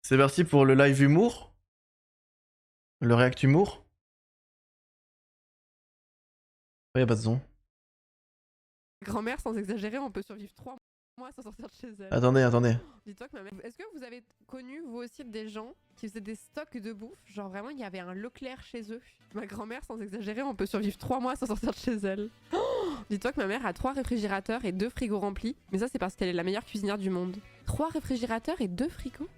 C'est parti pour le live humour. Le react humour. Oh, y'a pas de son. Grand-mère, sans exagérer, on peut survivre 3 mois sans sortir de chez elle. Attendez. Dis-toi que ma mère... Est-ce que vous avez connu, vous aussi, des gens qui faisaient des stocks de bouffe? Genre vraiment, il y avait un Leclerc chez eux. Ma grand-mère, sans exagérer, on peut survivre 3 mois sans sortir de chez elle. Dis-toi que ma mère a 3 réfrigérateurs et 2 frigos remplis. Mais ça, c'est parce qu'elle est la meilleure cuisinière du monde. 3 réfrigérateurs et 2 frigos?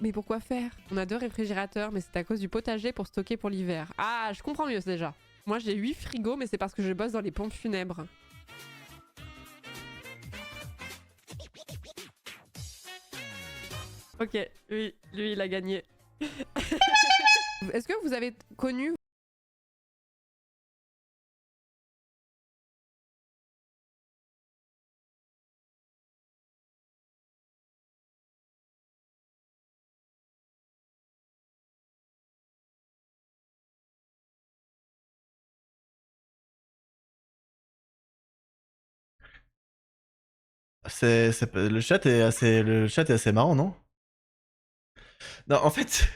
Mais pourquoi faire? On a 2 réfrigérateurs, mais c'est à cause du potager pour stocker pour l'hiver. Ah, je comprends mieux déjà. Moi, j'ai 8 frigos, mais c'est parce que je bosse dans les pompes funèbres. Ok, oui, lui, il a gagné. Est-ce que vous avez connu... Le chat est assez marrant, non? Non, en fait,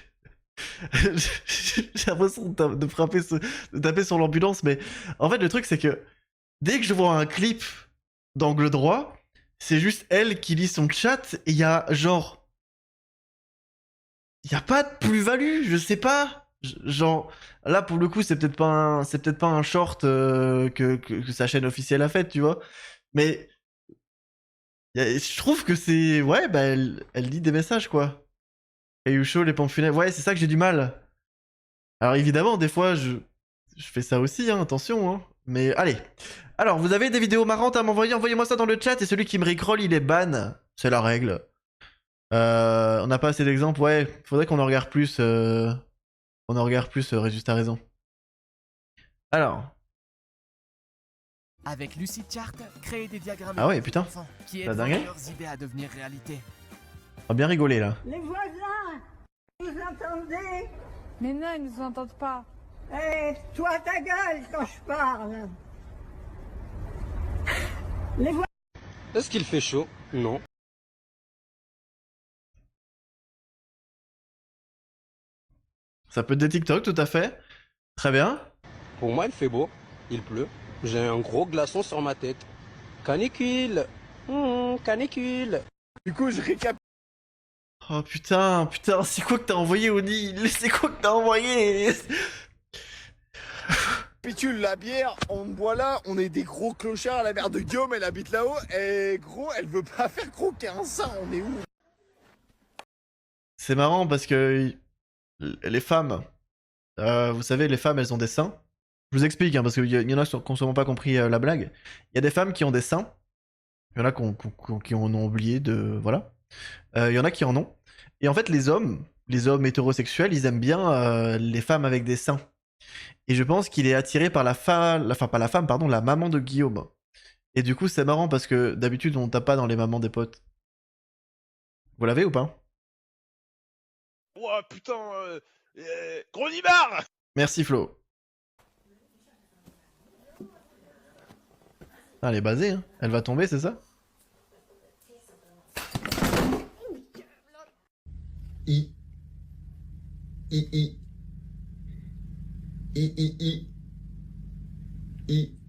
j'ai l'impression de taper sur l'ambulance, mais en fait, le truc, c'est que dès que je vois un clip d'angle droit, c'est juste elle qui lit son chat et il y a genre. Il y a pas de plus-value, je sais pas. Genre, là, pour le coup, c'est peut-être pas un short que sa chaîne officielle a fait, tu vois. Mais je trouve que c'est. Ouais, bah, elle lit des messages, quoi. Caillou chaud, les pompes funèbres. Ouais, c'est ça que j'ai du mal. Alors évidemment, des fois, je fais ça aussi, hein, attention. Hein. Mais allez. Alors, vous avez des vidéos marrantes à m'envoyer? Envoyez-moi ça dans le chat et celui qui me rickroll, il est ban. C'est la règle. On n'a pas assez d'exemples. Ouais, faudrait qu'on en regarde plus. On en regarde plus, Régis, t'as raison. Alors. Avec Lucidchart, créer des diagrammes Ah ouais, putain. qui La aident dinguerie. leurs idées à devenir réalité. On va bien rigoler là. Les voisins, vous entendez? Mais non, ils nous entendent pas. Eh, toi ta gueule quand je parle. Les voisins. Est-ce qu'il fait chaud? Non. Ça peut être des TikTok, tout à fait. Très bien. Pour moi, il fait beau. Il pleut. J'ai un gros glaçon sur ma tête. Canicule. Canicule. Du coup, je récap. Oh putain, c'est quoi que t'as envoyé, Oni? C'est quoi que t'as envoyé? Pitule la bière, on boit là, on est des gros clochards, la mère de Guillaume elle habite là-haut, et gros elle veut pas faire croquer un sein, on est où? C'est marrant parce que les femmes, vous savez, les femmes elles ont des seins. Je vous explique, hein, parce qu'il y en a qui n'ont sûrement pas compris la blague. Il y a des femmes qui ont des seins. Il y en a qui en ont oublié de. Voilà. Il y en a qui en ont. Et en fait, les hommes hétérosexuels, ils aiment bien les femmes avec des seins. Et je pense qu'il est attiré par la maman de Guillaume. Et du coup, c'est marrant parce que d'habitude, on tape pas dans les mamans des potes. Vous l'avez ou pas? Oh putain, gros nibar! Merci Flo. Ah, elle est basée, hein. Elle va tomber, c'est ça? I.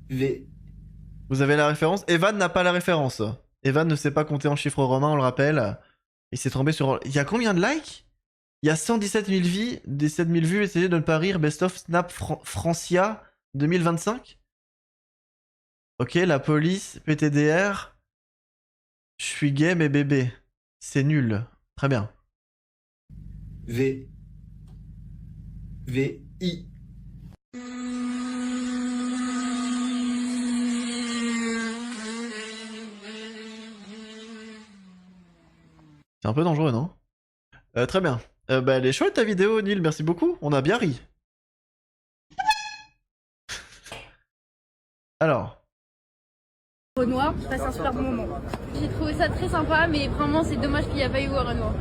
V. Vous avez la référence? Evan n'a pas la référence. Evan ne sait pas compter en chiffres romains, on le rappelle. Il s'est trompé sur... Il y a combien de likes? Il y a 117 000 vies, 17 000 vues. Essayez de ne pas rire. Best of Snap Francia 2025. Ok, la police, PTDR. Je suis gay mais bébé. C'est nul. Très bien. V. I. C'est un peu dangereux, non? Très bien. Bah, elle est chouette ta vidéo, Neil. Merci beaucoup. On a bien ri. Alors. Renoir, je passe un super bon moment. J'ai trouvé ça très sympa, mais vraiment c'est dommage qu'il n'y a pas eu au Renoir.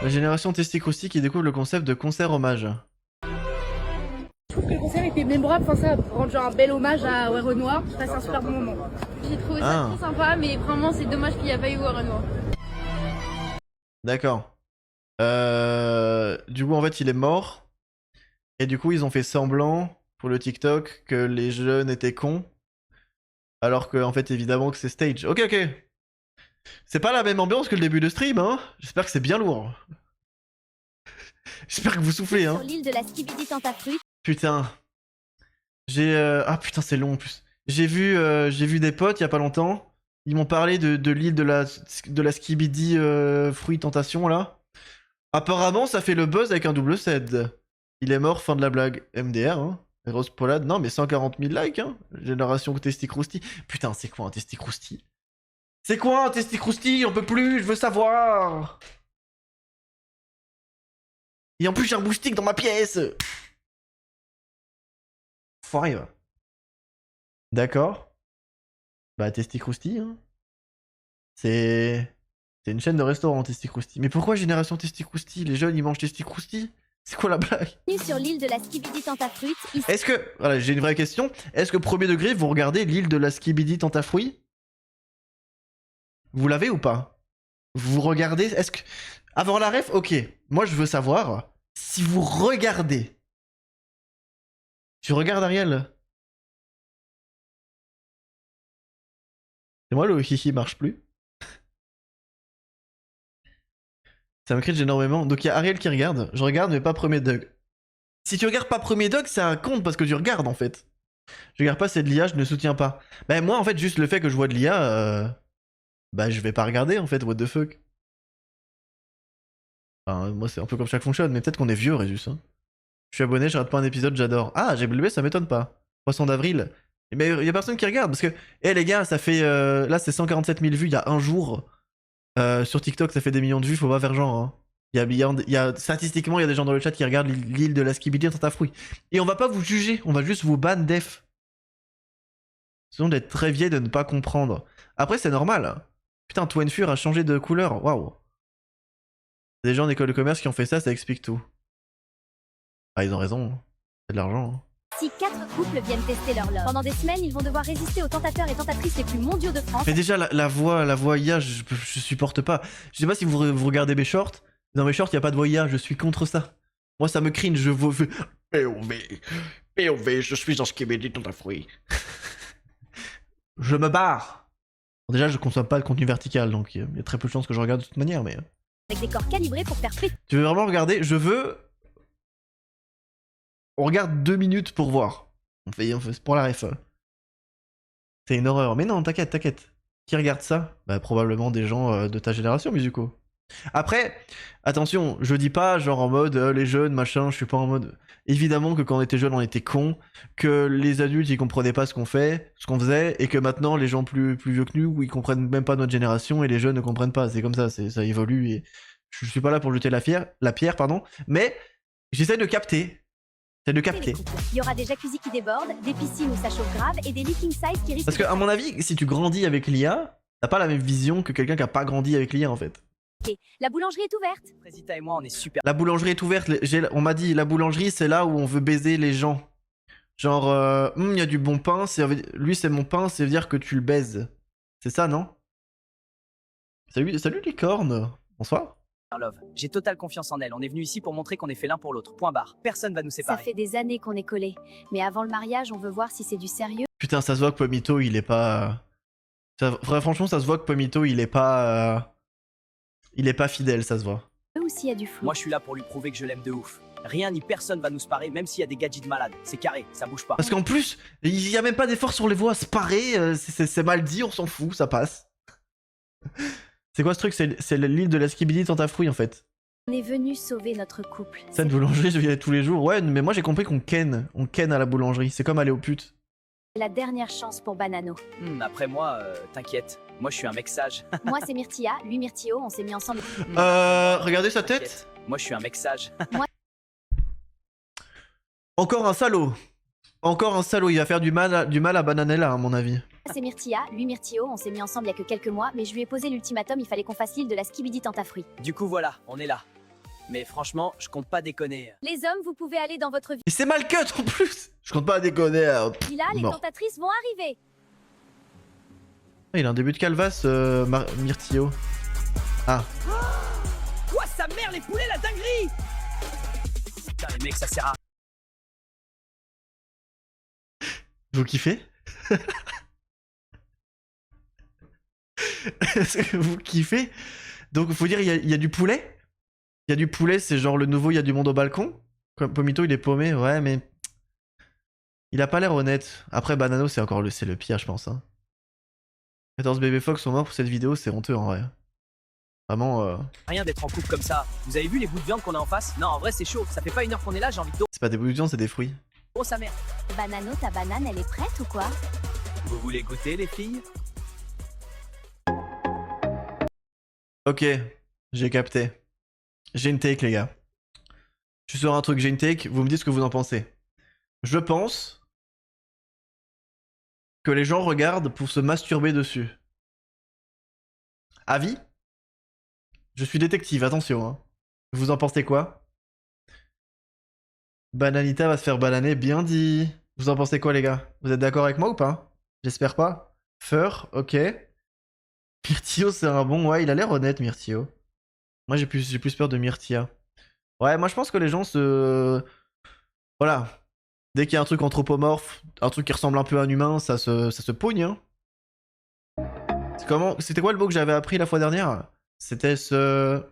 La génération Testicrousty qui découvre le concept de concert hommage. Je trouve que le concert était mémorable, enfin ça rend genre un bel hommage à Renoir, je passe un super bon moment. J'ai trouvé ça Ah. très sympa, mais vraiment, c'est dommage qu'il n'y a pas eu Warren Moore. D'accord. Du coup, en fait, il est mort. Et du coup, ils ont fait semblant pour le TikTok que les jeunes étaient cons. Alors que, en fait, évidemment que c'est stage. Ok, ok. C'est pas la même ambiance que le début de stream, hein. J'espère que c'est bien lourd. J'espère que vous soufflez, hein. Sur l'île de la Skibidi Tentafruit, Putain. Ah putain, c'est long en plus. J'ai vu des potes il y a pas longtemps. Ils m'ont parlé de l'île de la Skibidi Fruit Tentation là. Apparemment, ça fait le buzz avec un double Z. Il est mort, fin de la blague. MDR, hein. Rose Polade, non mais 140 000 likes, hein. Génération Testicrousti. Putain, c'est quoi un Testicrousti? C'est quoi un Testicrousti? On peut plus, je veux savoir. Et en plus, j'ai un boosting dans ma pièce. Foiré, va. D'accord. Bah, Testicrousti, hein. C'est une chaîne de restaurant, Testicrousti. Mais pourquoi Génération Testicrousti? Les jeunes, ils mangent Testicrousti? C'est quoi la blague? sur l'île de la Skibidi Tentafruit, Est-ce que... Voilà, j'ai une vraie question. Est-ce que premier degré, vous regardez l'île de la Skibidi Tentafruit? Vous l'avez ou pas? Vous regardez... Est-ce que... Avoir la ref, ok. Moi, je veux savoir si vous regardez. Tu regardes Ariel? Et moi, le hihi marche plus. Ça me cringe énormément. Donc il y a Ariel qui regarde. Je regarde, mais pas premier Doug. Si tu regardes pas premier Doug, ça compte parce que tu regardes en fait. Je regarde pas, c'est de l'IA, je ne soutiens pas. Bah moi, en fait, juste le fait que je vois de l'IA, bah je vais pas regarder en fait, what the fuck. Enfin, moi, c'est un peu comme chaque fonction, mais peut-être qu'on est vieux, Résus. Hein. Je suis abonné, je rate pas un épisode, j'adore. Ah, j'ai bleu, ça m'étonne pas. Poisson d'avril. Mais y a personne qui regarde parce que, eh les gars, ça fait. Là, c'est 147 000 vues il y a un jour. Sur TikTok, ça fait des millions de vues, faut pas faire genre. Hein. Statistiquement, il y a des gens dans le chat qui regardent l'île de la Skibidi Tentafruit. Et on va pas vous juger, on va juste vous ban def. Sinon d'être très vieille, de ne pas comprendre. Après, c'est normal. Putain, Twenfur a changé de couleur, waouh. Des gens d'école de commerce qui ont fait ça, ça explique tout. Ah, ils ont raison. Hein. C'est de l'argent. Hein. Si 4 couples viennent tester leur love. Pendant des semaines, ils vont devoir résister aux tentateurs et tentatrices les plus mondiaux de France. Mais déjà, la voix IA, je supporte pas. Je sais pas si vous regardez mes shorts. Dans mes shorts, y a pas de voix IA, je suis contre ça. Moi, ça me cringe, je veux... POV, je suis en Skibidi Tentafruit. Je me barre. Bon, déjà, je consomme pas de contenu vertical, donc il y a très peu de chances que je regarde de toute manière, mais... Avec des corps calibrés pour faire péter. Tu veux vraiment regarder? Je veux... On regarde 2 minutes pour voir. On fait pour la ref. C'est une horreur. Mais non, t'inquiète, t'inquiète. Qui regarde ça? Bah probablement des gens de ta génération, musicaux. Après, attention, je dis pas genre en mode les jeunes, machin, je suis pas en mode... Évidemment que quand on était jeunes, on était cons, que les adultes, ils comprenaient pas ce qu'on fait, ce qu'on faisait, et que maintenant, les gens plus vieux que nous, ils comprennent même pas notre génération, et les jeunes ne comprennent pas. C'est comme ça, ça évolue, et je suis pas là pour jeter la pierre, pardon, mais j'essaie de capter. C'est de capter. Il y aura des jacuzzis qui débordent, des piscines où ça chauffe grave et des leaking size qui risquent. Parce que, à mon avis, si tu grandis avec l'IA, t'as pas la même vision que quelqu'un qui a pas grandi avec l'IA en fait. La boulangerie est ouverte. Présita et moi, on est super. La boulangerie est ouverte. On m'a dit, la boulangerie, c'est là où on veut baiser les gens. Genre, il y a du bon pain, lui c'est mon pain, ça veut dire que tu le baises. C'est ça, non? Salut licorne. Bonsoir. Love, j'ai totale confiance en elle. On est venu ici pour montrer qu'on est fait l'un pour l'autre. Point barre. Personne va nous Ça séparer. fait des années qu'on est collés. Mais avant le mariage, on veut voir si c'est du sérieux. Putain, ça se voit que Pomito, il est pas... Franchement, ça se voit que Pomito, il est pas... Il est pas fidèle, ça se voit. Ou s'il y a du flou. Moi, je suis là pour lui prouver que je l'aime de ouf. Rien ni personne va nous sparer, même s'il y a des gadgets de malades. C'est carré, ça bouge pas. Parce qu'en plus, il y a même pas d'effort sur les voix. Se parer, c'est mal dit, on s'en fout, ça passe. C'est quoi ce truc? C'est l'île de la Skibidi Tentafruit en fait. On est venu sauver notre couple. Cette boulangerie, je viens tous les jours. Ouais, mais moi j'ai compris qu'on ken. On ken à la boulangerie. C'est comme aller aux putes. C'est la dernière chance pour Banano. Après moi, t'inquiète. Moi, je suis un mec sage. Moi, c'est Myrtilla. Lui, Myrtillo, on s'est mis ensemble. Regardez sa tête. Moi, je suis un mec sage. Encore un salaud. Encore un salaud. Il va faire du mal à Bananella, à mon avis. C'est Myrtilla. Lui, Myrtillo, on s'est mis ensemble il y a que quelques mois, mais je lui ai posé l'ultimatum, il fallait qu'on fasse l'île de la Skibidi Tentafruit. Du coup, voilà, on est là. Mais franchement, je compte pas déconner. Les hommes, vous pouvez aller dans votre Et c'est mal cut en plus. Je compte pas déconner. villa, les Mort. tentatrices vont arriver. Ah, il a un début de calvasse, Myrtillot. Ah. Quoi, sa mère, les poulets, la dinguerie! Putain, les mecs, ça sert à... Vous kiffez? Est-ce que vous kiffez? Donc, faut dire, il y a du poulet? Il y a du poulet, c'est genre le nouveau, il y a du monde au balcon? Comme Pomito, il est paumé, ouais, mais... Il a pas l'air honnête. Après, Banano, c'est encore c'est le pire, je pense. Hein. 14 bébés Fox sont morts pour cette vidéo, c'est honteux en vrai. Vraiment, Rien d'être en couple comme ça. Vous avez vu les bouts de viande qu'on a en face? Non, en vrai, c'est chaud. Ça fait pas 1 heure qu'on est là, j'ai envie de c'est pas des bouts de viande, c'est des fruits. oh sa mère. Banano, ta banane, elle est prête ou quoi? Vous voulez goûter, les filles? Ok, j'ai capté. J'ai une take, les gars. Je suis sur un truc, j'ai une take, vous me dites ce que vous en pensez. Je pense que les gens regardent pour se masturber dessus. Avis? Je suis détective, attention. Hein. Vous en pensez quoi? Bananita va se faire bananer, bien dit. Vous en pensez quoi, les gars? Vous êtes d'accord avec moi ou pas? J'espère pas. Fur, ok. Myrtillot, c'est un bon... Ouais, il a l'air honnête, Myrtillot. Moi, j'ai plus peur de Myrtilla. Ouais, moi, je pense que les gens se... Voilà. Dès qu'il y a un truc anthropomorphe, un truc qui ressemble un peu à un humain, ça se pogne, hein. C'était quoi le mot que j'avais appris la fois dernière? C'était ce...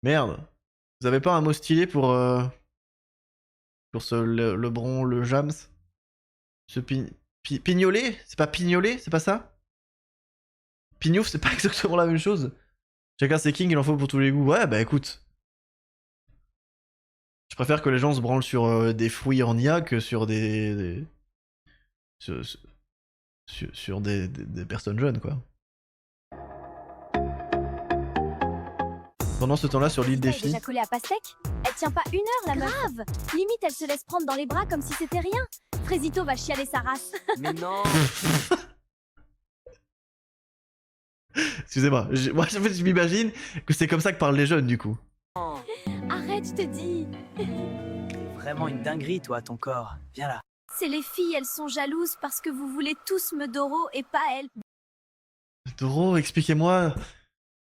Merde. Vous avez pas un mot stylé pour le Lebron, le Jams? Ce pignolet? C'est pas pignolet? C'est pas ça? Pignouf, c'est pas exactement la même chose. Chacun ses kings, il en faut pour tous les goûts. Ouais, bah écoute. Je préfère que les gens se branlent sur des fruits en IA que sur sur des personnes jeunes, quoi. Pendant ce temps-là, sur l'île des filles... Elle est déjà collée à pastèque? Elle tient pas 1 heure, la meuf. Grave. Limite, elle se laisse prendre dans les bras comme si c'était rien. Frésito va chialer sa race. Mais non. Excusez-moi, moi en fait, je m'imagine que c'est comme ça que parlent les jeunes, du coup. Arrête, je te dis. Vraiment une dinguerie, toi, ton corps. Viens là. C'est les filles, elles sont jalouses parce que vous voulez tous me Doro et pas elles. Doro, expliquez-moi.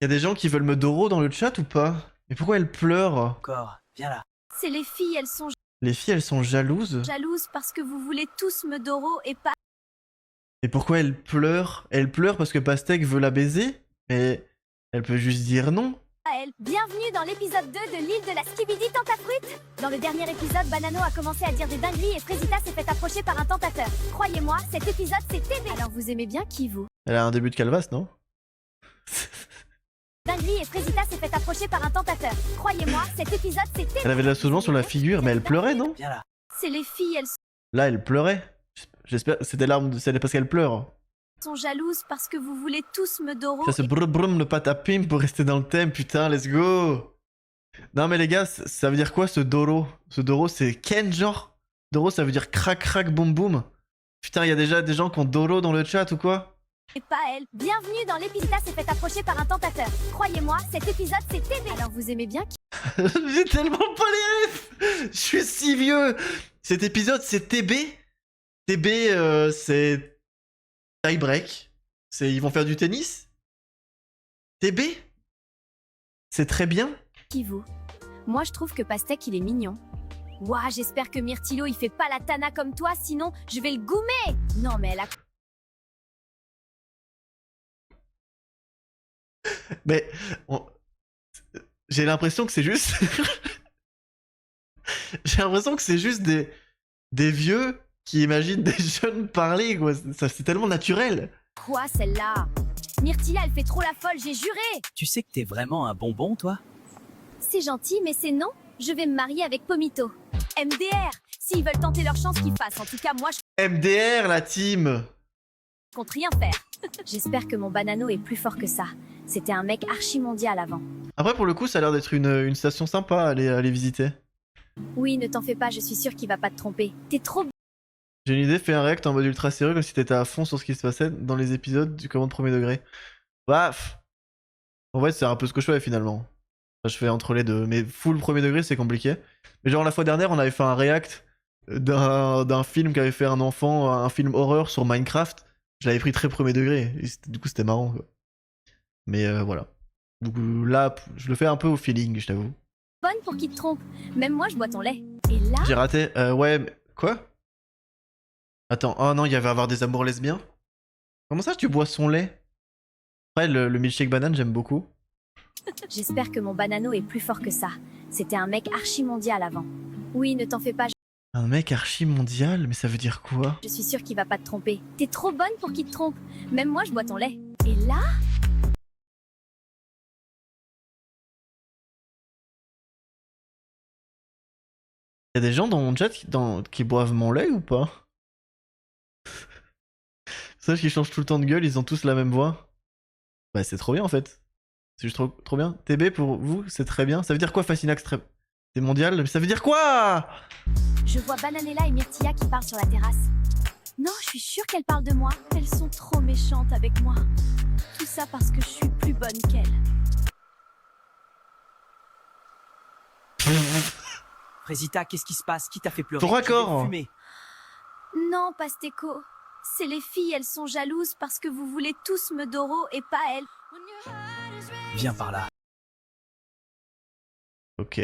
Y a des gens qui veulent me Doro dans le chat ou pas? Mais pourquoi elles pleurent? Corps, viens là. C'est les filles, elles sont Les filles, elles sont jalouses? jalouses parce que vous voulez tous me Doro et pas... Et pourquoi elles pleurent? Elles pleurent parce que Pastèque veut la baiser? Mais elle peut juste dire non. elle. Bienvenue dans l'épisode 2 de l'île de la Skibidi Tentafruit. Dans le dernier épisode, Banano a commencé à dire des dingueries et Frésita s'est fait approcher par un tentateur. Croyez-moi, cet épisode c'est TB. Alors vous aimez bien qui vous? Elle a un début de calvasse, non? Dinguerie et Frésita s'est fait approcher par un tentateur. Croyez-moi, cet épisode c'est TB. Elle avait de la sauce sur la figure, mais elle pleurait, non? Viens là. C'est les filles, elles Là, elle pleurait. J'espère c'est des larmes, c'est parce qu'elle pleure. sont jalouses parce que vous voulez tous me Doro. Ça se brum brum le patapim pour rester dans le thème, putain, let's go. Non mais les gars, ça veut dire quoi ce Doro? Ce Doro c'est Ken genre? Doro ça veut dire crac crac boum boum. Putain, il y a déjà des gens qui ont Doro dans le chat ou quoi? Et pas elle. Bienvenue dans l'épisode s'est fait approcher par un tentateur. Croyez-moi, cet épisode c'est TB. Alors vous aimez bien qui... J'ai tellement pas les refs. Je suis si vieux. Cet épisode c'est TB. TB c'est tie break. Ils vont faire du tennis. TB. C'est très bien. Qui vous? Moi je trouve que Pastèque il est mignon. Ouah, j'espère que Myrtillot il fait pas la tana comme toi, sinon je vais le goumer. Non mais elle a... Mais j'ai l'impression que c'est juste... J'ai l'impression que c'est juste des vieux qui imaginent des jeunes parler, quoi. Ça, c'est tellement naturel. Quoi celle-là? Myrtilla elle fait trop la folle, j'ai juré. Tu sais que t'es vraiment un bonbon, toi? C'est gentil mais c'est non. Je vais me marier avec Pomito. MDR. S'ils veulent tenter leur chance qu'ils fassent. En tout cas moi je MDR la team. compte rien faire. J'espère que mon Banano est plus fort que ça. C'était un mec archi mondial avant. Après pour le coup ça a l'air d'être une station sympa à aller visiter. Oui, ne t'en fais pas, je suis sûre qu'il va pas te tromper. T'es trop... J'ai une idée, fais un react en mode ultra sérieux comme si t'étais à fond sur ce qui se passait dans les épisodes du commande premier degré. Baf. En vrai c'est un peu ce que je fais finalement. Enfin, je fais entre les deux, mais full premier degré c'est compliqué. Mais genre la fois dernière on avait fait un react d'un film qu'avait fait un enfant, un film horreur sur Minecraft. Je l'avais pris très premier degré. Et du coup, c'était marrant, quoi. Mais voilà. Donc là, je le fais un peu au feeling, je t'avoue. Bonne pour qui te trompe. Même moi, je bois ton lait. Et là, J'ai raté. Ouais, mais... Quoi? Attends, oh non, il y avait avoir des amours lesbiens? Comment ça, tu bois son lait? Après, le milkshake banane, j'aime beaucoup. j'espère que mon banano est plus fort que ça. C'était un mec archi mondial avant. Oui, ne t'en fais pas, Un mec archi mondial? Mais ça veut dire quoi? je suis sûre qu'il va pas te tromper. T'es trop bonne pour qui te trompe. Même moi, je bois ton lait. Et là, Y a des gens dans mon chat qui boivent mon lait ou pas? Sache qu'ils changent tout le temps de gueule, ils ont tous la même voix. Bah c'est trop bien en fait. C'est juste trop bien. TB pour vous, c'est très bien. Ça veut dire quoi Fascinax très... C'est mondial? Mais ça veut dire quoi? je vois Bananella et Myrtilla qui parlent sur la terrasse. Non, je suis sûre qu'elles parlent de moi. Elles sont trop méchantes avec moi. Tout ça parce que je suis plus bonne qu'elles. Frésita, qu'est-ce qui se passe? Qui t'a fait pleurer? Ton Tu veux raccord. fumer? Non, Pasteco. C'est les filles, elles sont jalouses parce que vous voulez tous me Doro et pas elles. Viens par là. Ok.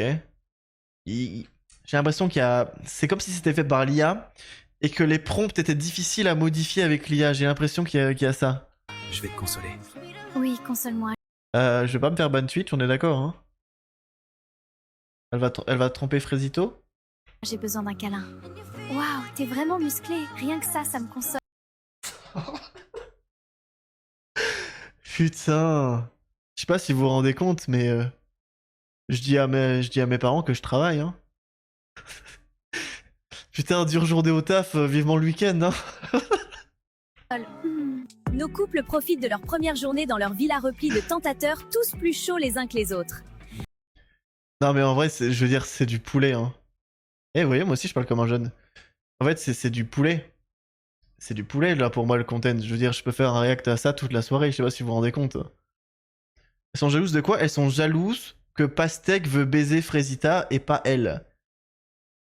J'ai l'impression qu'il y a... C'est comme si c'était fait par l'IA et que les prompts étaient difficiles à modifier avec l'IA. J'ai l'impression qu'il y a ça. Je vais te consoler. Oui, console-moi. Je vais pas me faire ban Twitch, on est d'accord, hein? Elle va tromper Frésito? J'ai besoin d'un câlin. Waouh, t'es vraiment musclé. Rien que ça me console. Putain. Je sais pas si vous vous rendez compte, mais je dis à mes parents que je travaille, hein. Putain, dur journée au taf, vivement le week-end, hein. Nos couples profitent de leur première journée dans leur villa replie de tentateurs, tous plus chauds les uns que les autres. Non mais en vrai, je veux dire, c'est du poulet, hein. Eh, vous voyez, moi aussi je parle comme un jeune. En fait, c'est du poulet. C'est du poulet, là, pour moi, le content. Je veux dire, je peux faire un react à ça toute la soirée, je sais pas si vous vous rendez compte. Elles sont jalouses de quoi? Elles sont jalouses que Pastèque veut baiser Frésita et pas elle.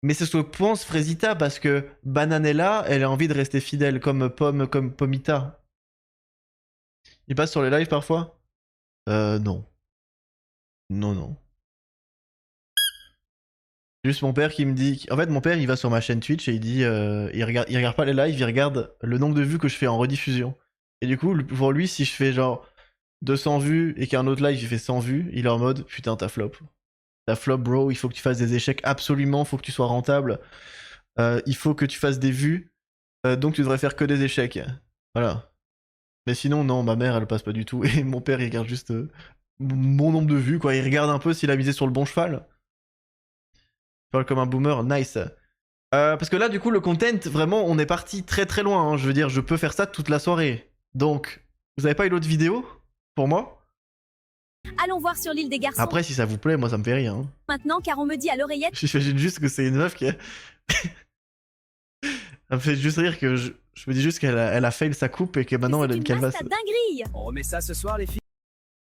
Mais c'est ce que pense Frésita, parce que Bananella, elle a envie de rester fidèle, comme Pomita. Il passe sur les lives parfois? Non. Non. Juste mon père qui me dit... En fait, mon père, il va sur ma chaîne Twitch et il dit... il regarde pas les lives, il regarde le nombre de vues que je fais en rediffusion. Et du coup, pour lui, si je fais genre 200 vues et qu'un autre live, il fait 100 vues, il est en mode, putain, t'as flop. T'as flop, bro, il faut que tu fasses des échecs absolument, faut que tu sois rentable. Il faut que tu fasses des vues, donc tu devrais faire que des échecs. Voilà. Mais sinon, non, ma mère, elle passe pas du tout. Et mon père, il regarde juste mon nombre de vues, quoi. Il regarde un peu s'il a misé sur le bon cheval. Je parle comme un boomer, nice. Parce que là, du coup, le content, vraiment, on est parti très très loin. Hein. Je veux dire, je peux faire ça toute la soirée. Donc, vous avez pas une autre vidéo pour moi? Allons voir sur l'île des garçons. Après, si ça vous plaît, moi, ça me fait rire. Hein. Maintenant, car on me dit à l'oreillette. J'imagine juste que c'est une meuf qui a... Ça me fait juste rire que je me dis juste qu'elle a fail sa coupe et que maintenant c'est une qu'elle va... masse à dinguerie. On remet ça ce soir, les filles?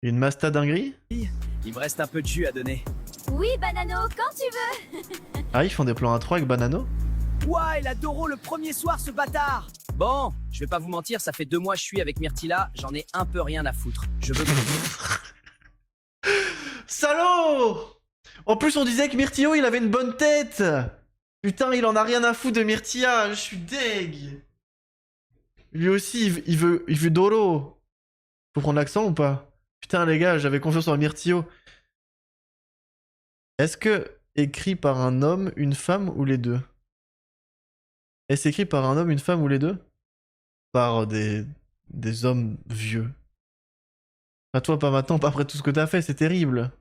Une masta dinguerie? Il me reste un peu de jus à donner. Oui, Banano, quand tu veux. Ah, ils font des plans à 3 avec Banano? Ouah, il a Doro le premier soir, ce bâtard! Bon, je vais pas vous mentir, ça fait 2 mois que je suis avec Myrtilla, j'en ai un peu rien à foutre. Je veux que... Salaud! En plus, on disait que Myrtillo, il avait une bonne tête! Putain, il en a rien à foutre de Myrtilla, je suis deg! Lui aussi, il veut Doro. Faut prendre l'accent ou pas? Putain, les gars, j'avais confiance en Myrtillo. Est-ce que écrit par un homme, une femme ou les deux? Est-ce écrit par un homme, une femme ou les deux? Par des hommes vieux. Pas toi, pas maintenant, pas après tout ce que t'as fait, c'est terrible.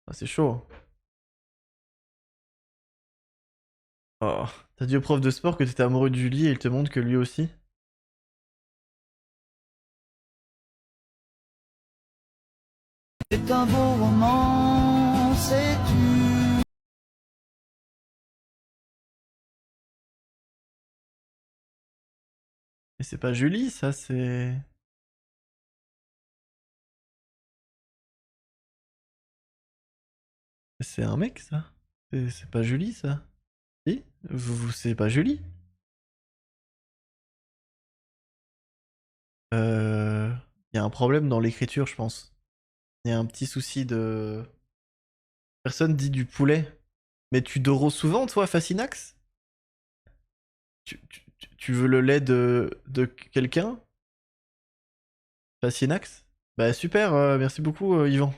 Ah, c'est chaud. Oh, t'as dit au prof de sport que t'étais amoureux de Julie et il te montre que lui aussi? C'est un beau roman, sais-tu? Mais c'est pas Julie, ça, c'est... C'est un mec, ça? C'est pas Julie, ça? Si? C'est pas Julie? Il y a un problème dans l'écriture, je pense. Il y a un petit souci de... Personne dit du poulet. Mais tu doro souvent, toi, Fascinax? Tu veux le lait de quelqu'un? Fascinax? Bah super, merci beaucoup, Yvan.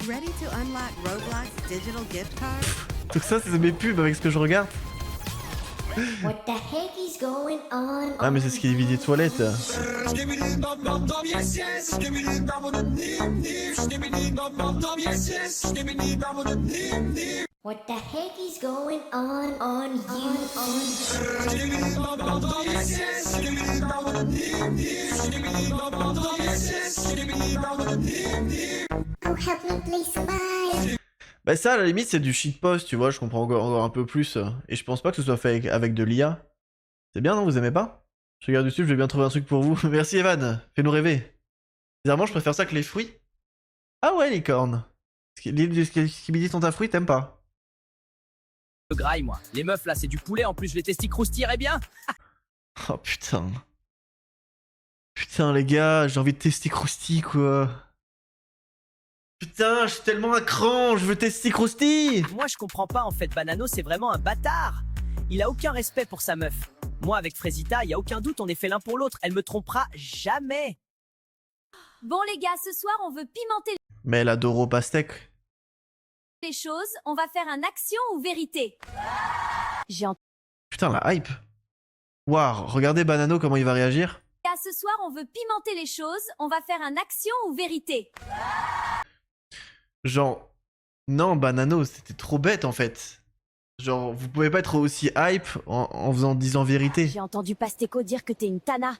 Ready to unlock Roblox digital gift cards? Donc ça, c'est mes pubs avec ce que je regarde. What the heck is going on? Ah, mais c'est ce qui est vidé de toilette. What the heck is going on you? Oh, help me please, somebody. Bah ça, à la limite, c'est du shitpost, tu vois, je comprends encore un peu plus. Et je pense pas que ce soit fait avec de l'IA. C'est bien, non? Vous aimez pas? Je regarde dessus, je vais bien trouver un truc pour vous. Merci Evan, fais-nous rêver. Bizarrement, je préfère ça que les fruits. Ah ouais, les cornes. Ce qui me dit ton ta fruit, t'aimes pas? Le graille, moi. Les meufs, là, c'est du poulet. En plus, je les testis croustilleraient bien. Oh putain. Putain, les gars, j'ai envie de tester Krusty, quoi. Putain, je suis tellement un cran, je veux tester Krusty. Moi, je comprends pas, en fait. Banano, c'est vraiment un bâtard. Il a aucun respect pour sa meuf. Moi, avec Frésita, y a aucun doute, on est fait l'un pour l'autre. Elle me trompera jamais. Bon les gars, ce soir on veut pimenter Mais elle adore au pastèque. les choses. On va faire un action ou vérité. J'ai entendu. Putain, la hype. Waouh, regardez Banano comment il va réagir. Ce soir on veut pimenter les choses. On va faire un action ou vérité. Genre, non, Banano, c'était trop bête en fait. Genre, vous pouvez pas être aussi hype en disant vérité. J'ai entendu Pasteco dire que t'es une tana.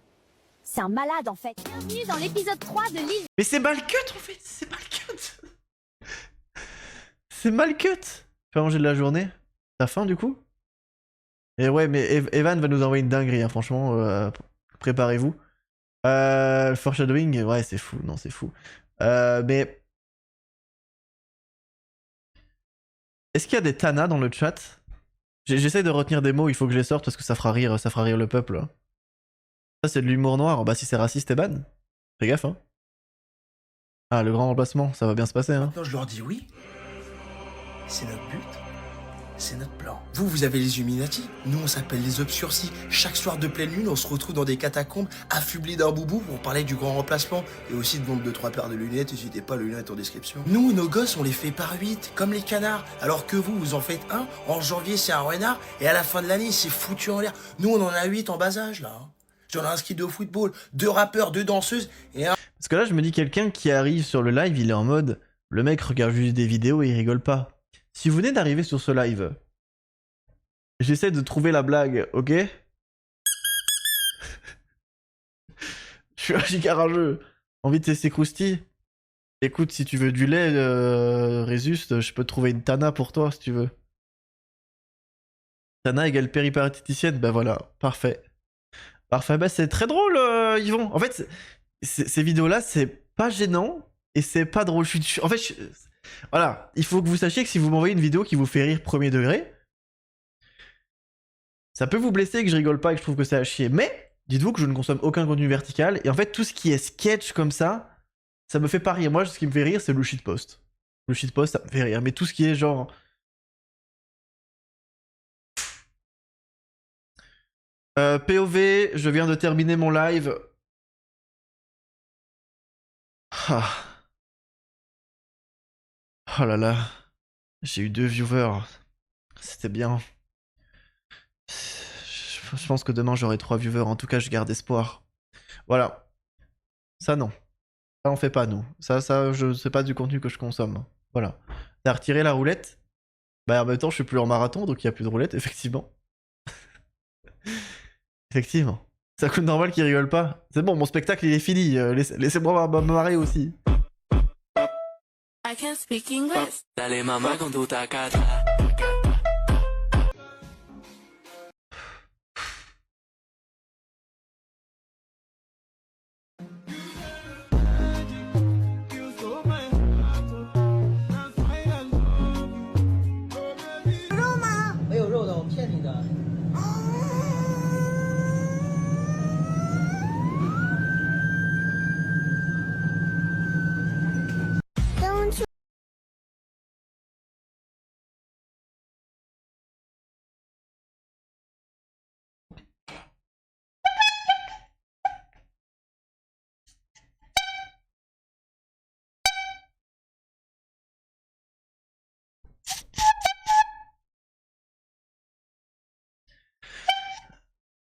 C'est un malade en fait. Bienvenue dans l'épisode 3 de l'île. Mais c'est mal cut en fait, c'est mal cut. C'est mal cut. Faire manger de la journée. T'as faim du coup? Et ouais, mais Evan va nous envoyer une dinguerie, hein, franchement. Préparez-vous. Foreshadowing, ouais, c'est fou. Non, c'est fou. Mais. Est-ce qu'il y a des tanas dans le chat? J'essaie de retenir des mots, il faut que je les sorte parce que ça fera rire le peuple. Ça, c'est de l'humour noir. Bah, si c'est raciste, Evan, fais gaffe, hein. Ah, le grand remplacement, ça va bien se passer, hein. Maintenant, je leur dis oui. C'est notre but. C'est notre plan. Vous avez les Illuminati. Nous, on s'appelle les Obscurcis. Chaque soir de pleine lune, on se retrouve dans des catacombes, affublés d'un boubou pour parler du grand remplacement. Et aussi de vendre 2-3 paires de lunettes. N'hésitez pas, le lien est en description. Nous, nos gosses, on les fait par 8, comme les canards. Alors que vous en faites un. En janvier, c'est un renard. Et à la fin de l'année, c'est foutu en l'air. Nous, on en a 8 en bas âge, là. J'en ai un ski de football, 2 rappeurs, 2 danseuses et un... Parce que là, je me dis, quelqu'un qui arrive sur le live, il est en mode... Le mec regarde juste des vidéos et il rigole pas. Si vous venez d'arriver sur ce live, j'essaie de trouver la blague, ok? Je suis un giga rageux. Envie de tester Krusty? Écoute, si tu veux du lait, Résuste, je peux te trouver une Tana pour toi, si tu veux. Tana égale péripatéticienne, bah voilà, parfait. Parfait, bah c'est très drôle, Yvon. En fait, ces vidéos-là, c'est pas gênant et c'est pas drôle. En fait, voilà, il faut que vous sachiez que si vous m'envoyez une vidéo qui vous fait rire premier degré, ça peut vous blesser que je rigole pas et que je trouve que c'est à chier. Mais dites-vous que je ne consomme aucun contenu vertical et en fait, tout ce qui est sketch comme ça me fait pas rire. Moi, ce qui me fait rire, c'est le shitpost. Le shitpost, ça me fait rire. Mais tout ce qui est genre... POV, je viens de terminer mon live. Ah. Oh là là. J'ai eu 2 viewers. C'était bien. Je pense que demain j'aurai 3 viewers. En tout cas, je garde espoir. Voilà. Ça, non. Ça, on fait pas, nous. Ça, c'est pas du contenu que je consomme. Voilà. T'as retiré la roulette? Bah, en même temps, je suis plus en marathon, donc il n'y a plus de roulette, effectivement. Effectivement. C'est un coup de normal qui rigole pas. C'est bon, mon spectacle il est fini. Laissez-moi me marrer aussi. I can speak English. Dale mamá con tu tacata.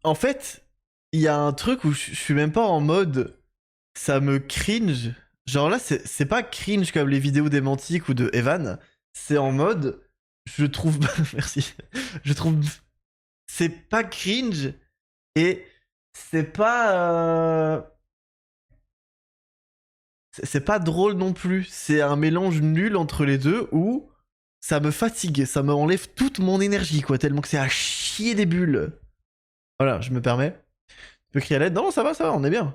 En fait, il y a un truc où je suis même pas en mode ça me cringe. Genre là, c'est pas cringe comme les vidéos d'Emantic ou de Evan. C'est en mode je trouve. Merci. Je trouve. C'est pas cringe et c'est pas. C'est pas drôle non plus. C'est un mélange nul entre les deux où ça me fatigue, ça me enlève toute mon énergie, quoi, tellement que c'est à chier des bulles. Voilà, je me permets. Tu peux crier à l'aide? Non, ça va, on est bien.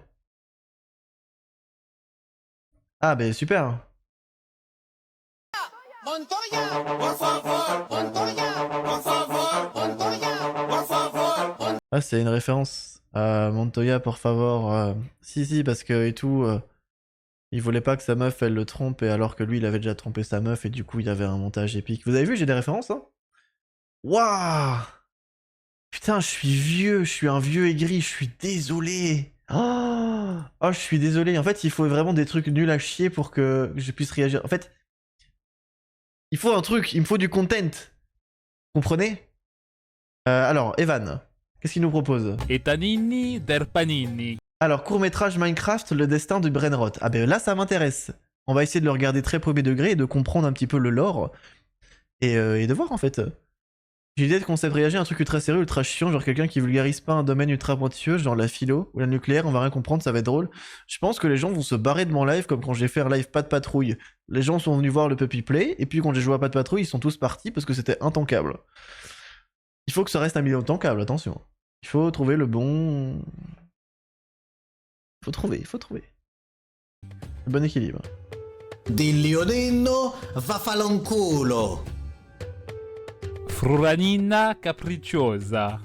Ah, ben super. Ah, c'est une référence à Montoya, por favor. Si, parce que et tout. Il voulait pas que sa meuf elle le trompe, et alors que lui il avait déjà trompé sa meuf, et du coup il avait un montage épique. Vous avez vu, j'ai des références, hein? Waouh! Putain, je suis vieux, je suis un vieux aigri, je suis désolé. Oh, je suis désolé. En fait, il faut vraiment des trucs nuls à chier pour que je puisse réagir. En fait, il faut un truc, il me faut du content. Comprenez? Alors, Evan, qu'est-ce qu'il nous propose? Etanini der panini. Alors, court-métrage Minecraft, le destin du Brainrot. Ah ben là, ça m'intéresse. On va essayer de le regarder très premier degré et de comprendre un petit peu le lore. Et de voir, en fait. J'ai l'idée de concept réagir à un truc ultra sérieux, ultra chiant, genre quelqu'un qui vulgarise pas un domaine ultra pointilleux, genre la philo ou la nucléaire, on va rien comprendre, ça va être drôle. Je pense que les gens vont se barrer de mon live, comme quand j'ai fait un live pas de patrouille. Les gens sont venus voir le Puppy Play, et puis quand j'ai joué à pas de patrouille, ils sont tous partis parce que c'était intankable. Il faut que ça reste un milieu tankable, attention. Il faut trouver le bon... Il faut trouver. Le bon équilibre. Di Leonino va falanculo. Fruranina capricciosa.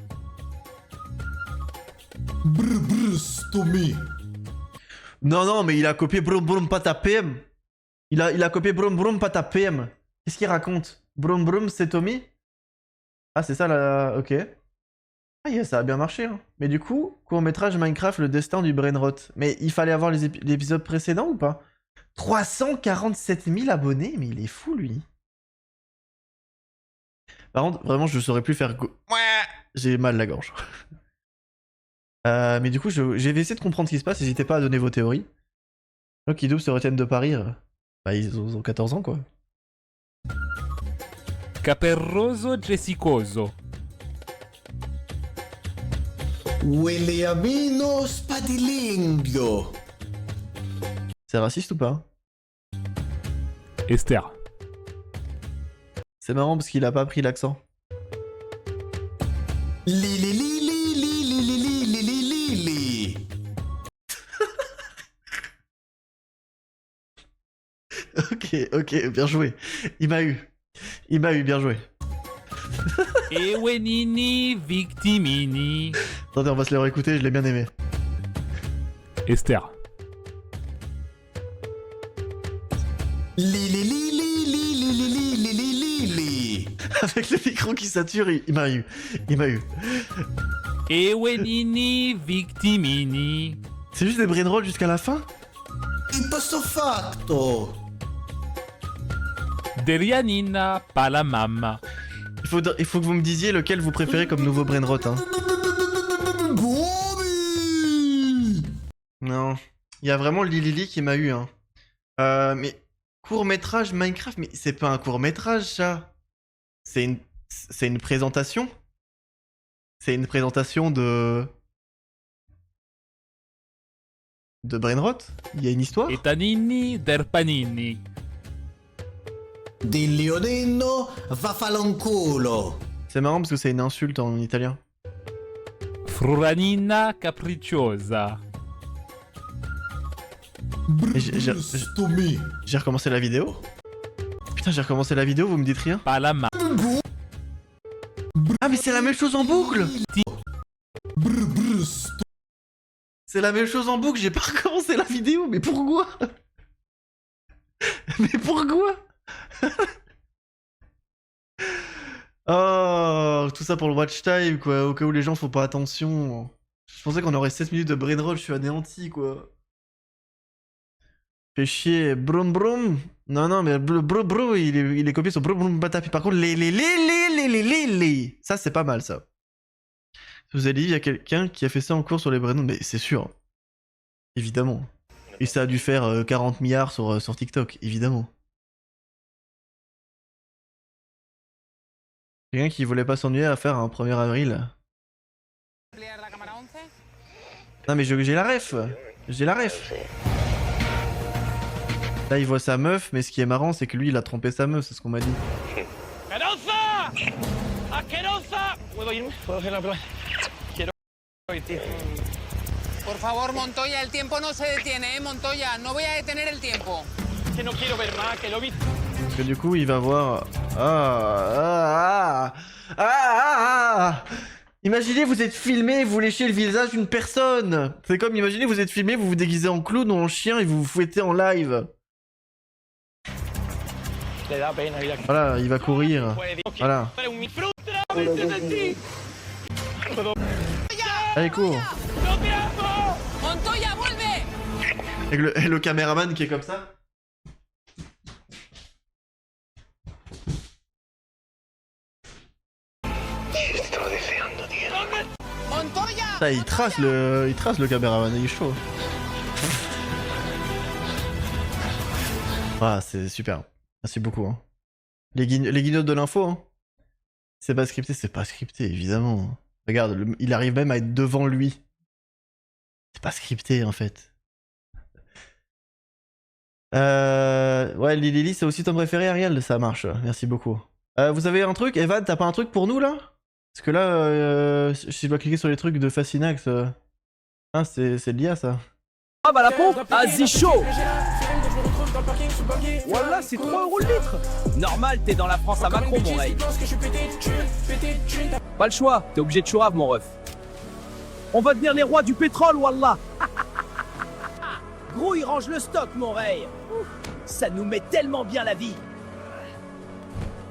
Stomy. Non, mais il a copié Brum Brum Patapem. Il a copié Brum Brum Patapem. Qu'est-ce qu'il raconte? Brum Brum, c'est Tommy? Ah, c'est ça là, ok. Ah, yeah, ça a bien marché. Hein. Mais du coup, court-métrage Minecraft, le destin du Brainrot. Mais il fallait avoir l'épisode précédent ou pas? 347 000 abonnés, mais il est fou lui. Par contre, vraiment, je ne saurais plus faire... J'ai mal la gorge. Mais du coup, je vais essayer de comprendre ce qui se passe. N'hésitez pas à donner vos théories. Donc, qui double se retiennent de Paris. Bah, ils ont 14 ans, quoi. Caperroso gessicoso. Williamino Spadilingio. C'est raciste ou pas? Esther. C'est marrant parce qu'il a pas pris l'accent. Li. Ok, bien joué. Il m'a eu, bien joué. Ewenini victimini. Attendez, on va se les réécouter, je l'ai bien aimé. Esther. Li. Avec le micro qui sature, il m'a eu. Ewenini victimini. C'est juste des brainrolls jusqu'à la fin? Ipso facto. Derianina pala mamma. Il faut que vous me disiez lequel vous préférez comme nouveau brainrot, hein. Non, il y a vraiment Lilili qui m'a eu, hein. Mais court-métrage Minecraft, mais c'est pas un court-métrage, ça. C'est une présentation. C'est une présentation de Brainrot. Il y a une histoire. Etanini der panini. Di Leonino va falanculo. C'est marrant parce que c'est une insulte en italien. Fruranina capricciosa. J'ai recommencé la vidéo. Putain, j'ai recommencé la vidéo, vous me dites rien? Palama. Ah, mais c'est la même chose en boucle! C'est la même chose en boucle, j'ai pas recommencé la vidéo, mais pourquoi? Mais pourquoi? Oh, tout ça pour le watch time, quoi, au cas où les gens font pas attention. Je pensais qu'on aurait 7 minutes de brainroll, je suis anéanti, quoi. Fait chier, brum brum. Non, mais brum brum, il est copié sur brum brum patapi. Par contre, les. Ça, c'est pas mal, ça. Vous avez dit, il y a quelqu'un qui a fait ça en cours sur les Brenons, mais c'est sûr. Évidemment. Et ça a dû faire 40 milliards sur TikTok, évidemment. Quelqu'un qui voulait pas s'ennuyer à faire un 1er avril. Non mais j'ai la ref. J'ai la ref. Là il voit sa meuf, mais ce qui est marrant c'est que lui il a trompé sa meuf, c'est ce qu'on m'a dit. Por favor, Montoya, el tiempo no se detiene, Montoya, no voy a detener el tiempo. Que no quiero ver más, que lo vi. Parce que du coup il va voir... Imaginez vous êtes filmé, vous léchez le visage d'une personne. C'est comme imaginez vous êtes filmé, vous vous déguisez en clown ou en chien et vous vous fouettez en live. Voilà, il va courir. Voilà. Allez, cours. Montoya, vuelve. Et le caméraman qui est comme ça. Montoya. Ça, il trace le caméraman, il est chaud. Ah, c'est super. Merci beaucoup. Hein. Les guignols de l'info. Hein. C'est pas scripté, évidemment. Regarde, il arrive même à être devant lui. C'est pas scripté en fait. Ouais, Lily, c'est aussi ton préféré, Ariel, ça marche. Merci beaucoup. Vous avez un truc, Evan, t'as pas un truc pour nous là? Parce que là, si je dois cliquer sur les trucs de Fascinax, hein, c'est l'IA ça. Ah bah la pompe, vas-y chaud. Voilà, c'est 3 € le litre. Normal, t'es dans la France à Macron, mon rey. Pas le choix, t'es obligé de chourave, mon ref. On va devenir les rois du pétrole, wallah. Gros, il range le stock, mon rey. Ça nous met tellement bien la vie.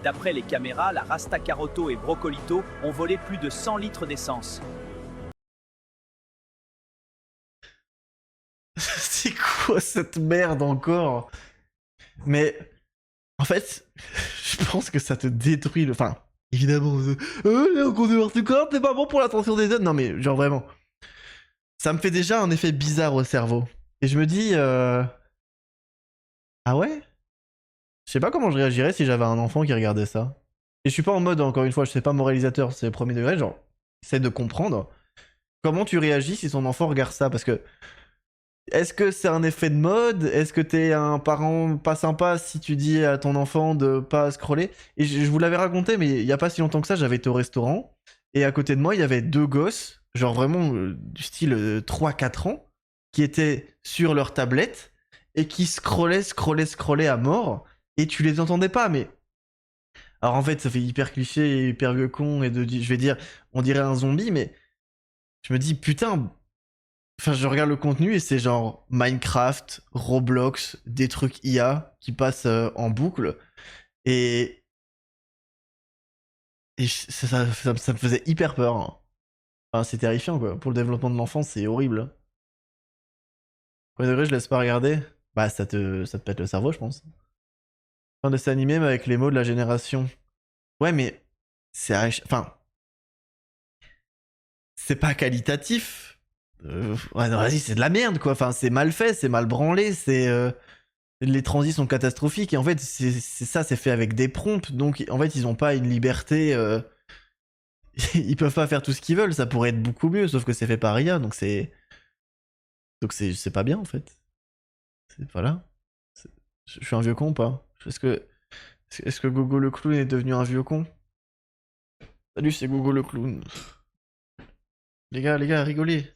D'après les caméras, la Rasta Caroto et Brocolito ont volé plus de 100 litres d'essence. C'est quoi cette merde encore? Mais en fait, je pense que ça te détruit le... Enfin, évidemment, on compte n'importe quoi, c'est pas bon pour l'attention des jeunes. Non mais genre vraiment, ça me fait déjà un effet bizarre au cerveau. Et je me dis... Ah ouais? Je sais pas comment je réagirais si j'avais un enfant qui regardait ça. Et je suis pas en mode, encore une fois, je sais pas moralisateur, c'est premier degré, genre, j'essaie de comprendre comment tu réagis si ton enfant regarde ça, parce que est-ce que c'est un effet de mode? Est-ce que t'es un parent pas sympa si tu dis à ton enfant de pas scroller? Et je vous l'avais raconté, mais il y a pas si longtemps que ça, j'avais été au restaurant, et à côté de moi, il y avait 2 gosses, genre vraiment du style 3-4 ans, qui étaient sur leur tablette, et qui scrollaient à mort, et tu les entendais pas, mais... Alors en fait, ça fait hyper cliché, hyper vieux con, et je vais dire, on dirait un zombie, mais... Je me dis, putain... Enfin, je regarde le contenu, et c'est genre Minecraft, Roblox, des trucs IA, qui passent en boucle, et ça me faisait hyper peur. Hein. Enfin, c'est terrifiant, quoi. Pour le développement de l'enfant, c'est horrible. Premier degré, je laisse pas regarder. Bah, ça te pète le cerveau, je pense. Un dessin animé, mais avec les mots de la génération. Ouais, mais c'est... Enfin... C'est pas qualitatif. Ouais, non, vas-y, c'est de la merde, quoi. Enfin, c'est mal fait, c'est mal branlé, c'est... Les transis sont catastrophiques, et en fait, c'est ça, c'est fait avec des prompts, donc en fait, ils ont pas une liberté... Ils peuvent pas faire tout ce qu'ils veulent, ça pourrait être beaucoup mieux, sauf que c'est fait par IA, donc c'est... Donc c'est pas bien, en fait. Voilà. Je suis un vieux con ou pas? Est-ce que Gogo le clown est devenu un vieux con? Salut, c'est Gogo le clown. Les gars, rigolez.